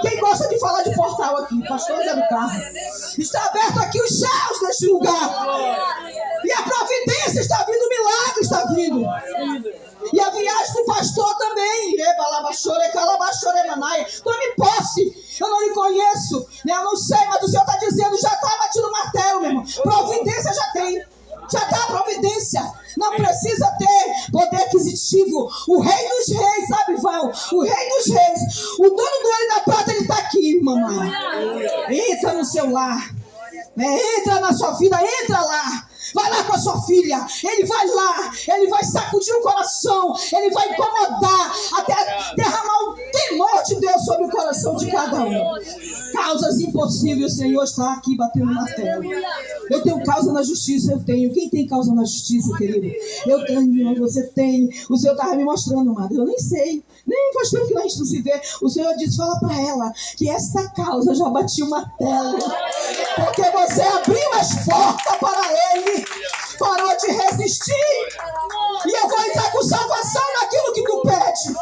Quem gosta de falar de portal aqui? Pastor Zé do Carmo. Está aberto aqui os céus neste lugar. E a providência está vindo, o milagre está vindo. E a viagem do pastor também. Tome posse. Eu não lhe conheço, eu não sei, mas o Senhor está dizendo: já está batido o martelo, meu irmão. Providência já tem. Já está a providência. Não precisa ter poder aquisitivo. O Rei dos Reis, sabe, Val? O Rei dos Reis, o dono do ouro e da prata, ele está aqui, mamãe. Entra no seu lar. Entra na sua vida, entra lá. Vai lá com a sua filha. Ele vai lá, ele vai sacudir o coração, ele vai incomodar, até derramar o temor de Deus sobre o coração de cada um. Causas impossíveis, o Senhor está aqui batendo na tela. Eu tenho causa na justiça, eu tenho. Quem tem causa na justiça, querido? Eu tenho, você tem. O Senhor estava me mostrando, amado. Eu nem sei, nem faz tempo que a gente não se vê. O Senhor disse: fala para ela que esta causa já bati o martelo, porque você abriu as portas para ele, parou de resistir, e eu vou entrar com salvação naquilo que tu pede.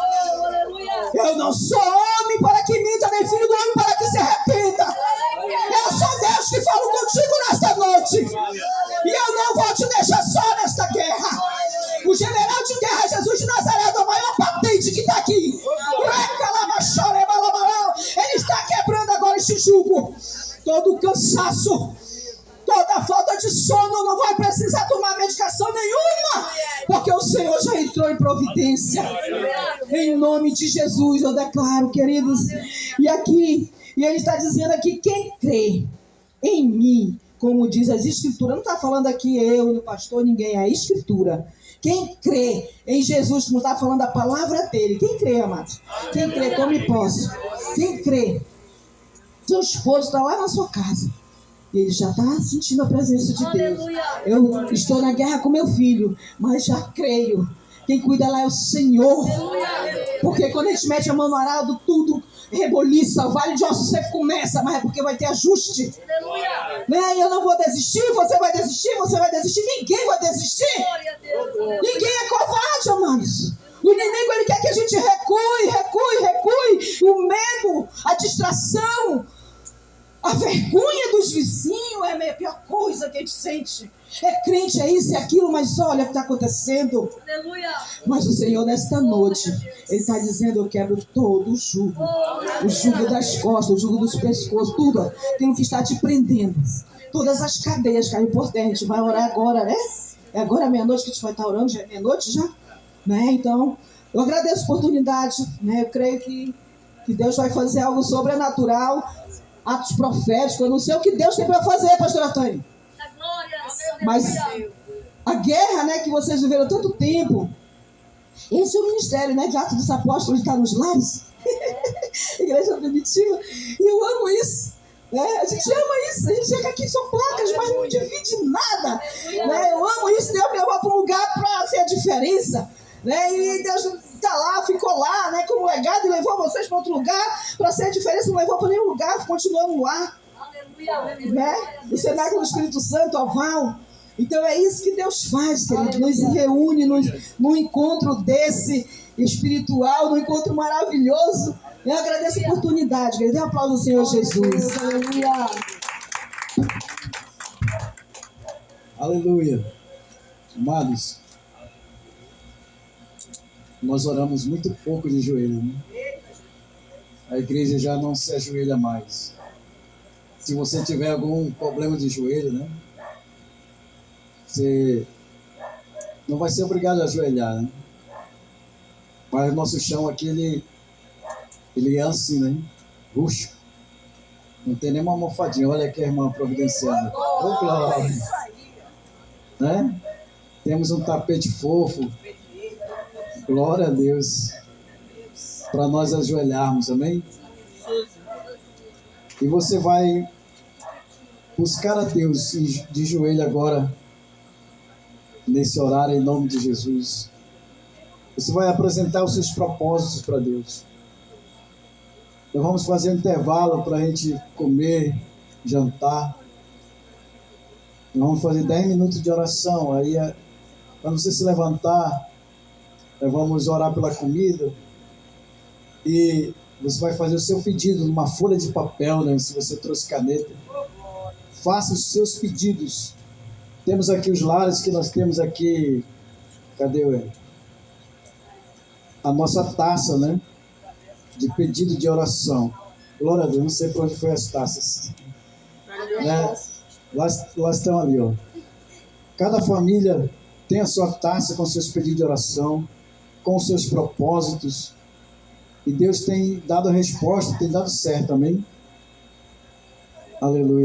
Eu não sou homem para que minta, nem filho do homem para que se arrependa. Eu sou Deus que falo contigo nesta noite, e eu não vou te deixar só nesta guerra.
este jugo, todo o cansaço, toda a falta de sono, não vai precisar tomar medicação nenhuma, porque o Senhor já entrou em providência. Em nome de Jesus, eu declaro, queridos. E ele está dizendo aqui, quem crê em mim, como diz as Escrituras, não está falando aqui eu, o pastor, ninguém, é a Escritura. Quem crê em Jesus, como está falando a palavra dele, quem crê, amados? Quem crê, tome posse. Quem crê, seu esposo está lá na sua casa. Ele já está sentindo a presença de Deus. Eu estou na guerra com meu filho, mas já creio. Quem cuida lá é o Senhor. Porque quando a gente mete a mão no arado, tudo reboliça. O vale de ossos sempre começa, mas é porque vai ter ajuste. Né? Eu não vou desistir, você vai desistir, ninguém vai desistir. Ninguém é covarde, amados. O inimigo, ele quer que a gente recue. O medo, a distração, a vergonha dos vizinhos é a pior coisa que a gente sente. É crente, é isso, é aquilo, mas olha o que está acontecendo. Mas o Senhor, nesta noite, Ele está dizendo, eu quebro todo o jugo. O jugo das costas, o jugo dos pescoços, tudo aquilo que está te prendendo. Todas as cadeias caem por terra. A gente vai orar agora, né? É agora meia-noite que a gente vai estar orando, já é meia-noite já. Né? Então, eu agradeço a oportunidade, né? Eu creio que Deus vai fazer algo sobrenatural, atos proféticos. Eu não sei o que Deus tem para fazer, pastora Tânia. Mas a guerra, né, que vocês viveram tanto tempo, esse é o ministério, né, de Atos dos Apóstolos, está nos lares. Igreja primitiva. E eu amo isso. Né? A gente ama isso. A gente chega aqui, são placas, mas não divide nada. Né? Eu amo isso. Deus me levou para um lugar para ser a diferença. Né? E Deus está lá, ficou lá, né, como legado, e levou vocês para outro lugar para ser a diferença. Não levou para nenhum lugar, continuamos lá. Né? O cenáculo do Espírito Santo, oval. Então é isso que Deus faz, querido. Nos reúne num encontro desse espiritual, num encontro maravilhoso. Eu agradeço a oportunidade, querido. Dê um aplauso ao Senhor Jesus. Aleluia.
Aleluia. Amados, nós oramos muito pouco de joelho, né? A igreja já não se ajoelha mais. Se você tiver algum problema de joelho, né? Você não vai ser obrigado a ajoelhar, né? Mas o nosso chão aqui, ele é assim, né? Rústico. Não tem nenhuma almofadinha. Olha aqui a irmã providenciando. Oh, glória! Né? Temos um tapete fofo. Glória a Deus. Para nós ajoelharmos, amém? E você vai buscar a Deus de joelho agora, nesse horário, em nome de Jesus. Você vai apresentar os seus propósitos para Deus. Nós vamos fazer um intervalo para a gente comer, jantar. Nós vamos fazer 10 minutos de oração. Aí, quando você se levantar, nós vamos orar pela comida. E você vai fazer o seu pedido numa folha de papel, né? Se você trouxe caneta. Faça os seus pedidos. Temos aqui os lares que nós temos aqui. Cadê a nossa taça, né? De pedido de oração. Glória a Deus, não sei para onde foi as taças. Né? Lá estão ali, ó. Cada família tem a sua taça com seus pedidos de oração, com os seus propósitos. E Deus tem dado a resposta, tem dado certo, amém? Aleluia.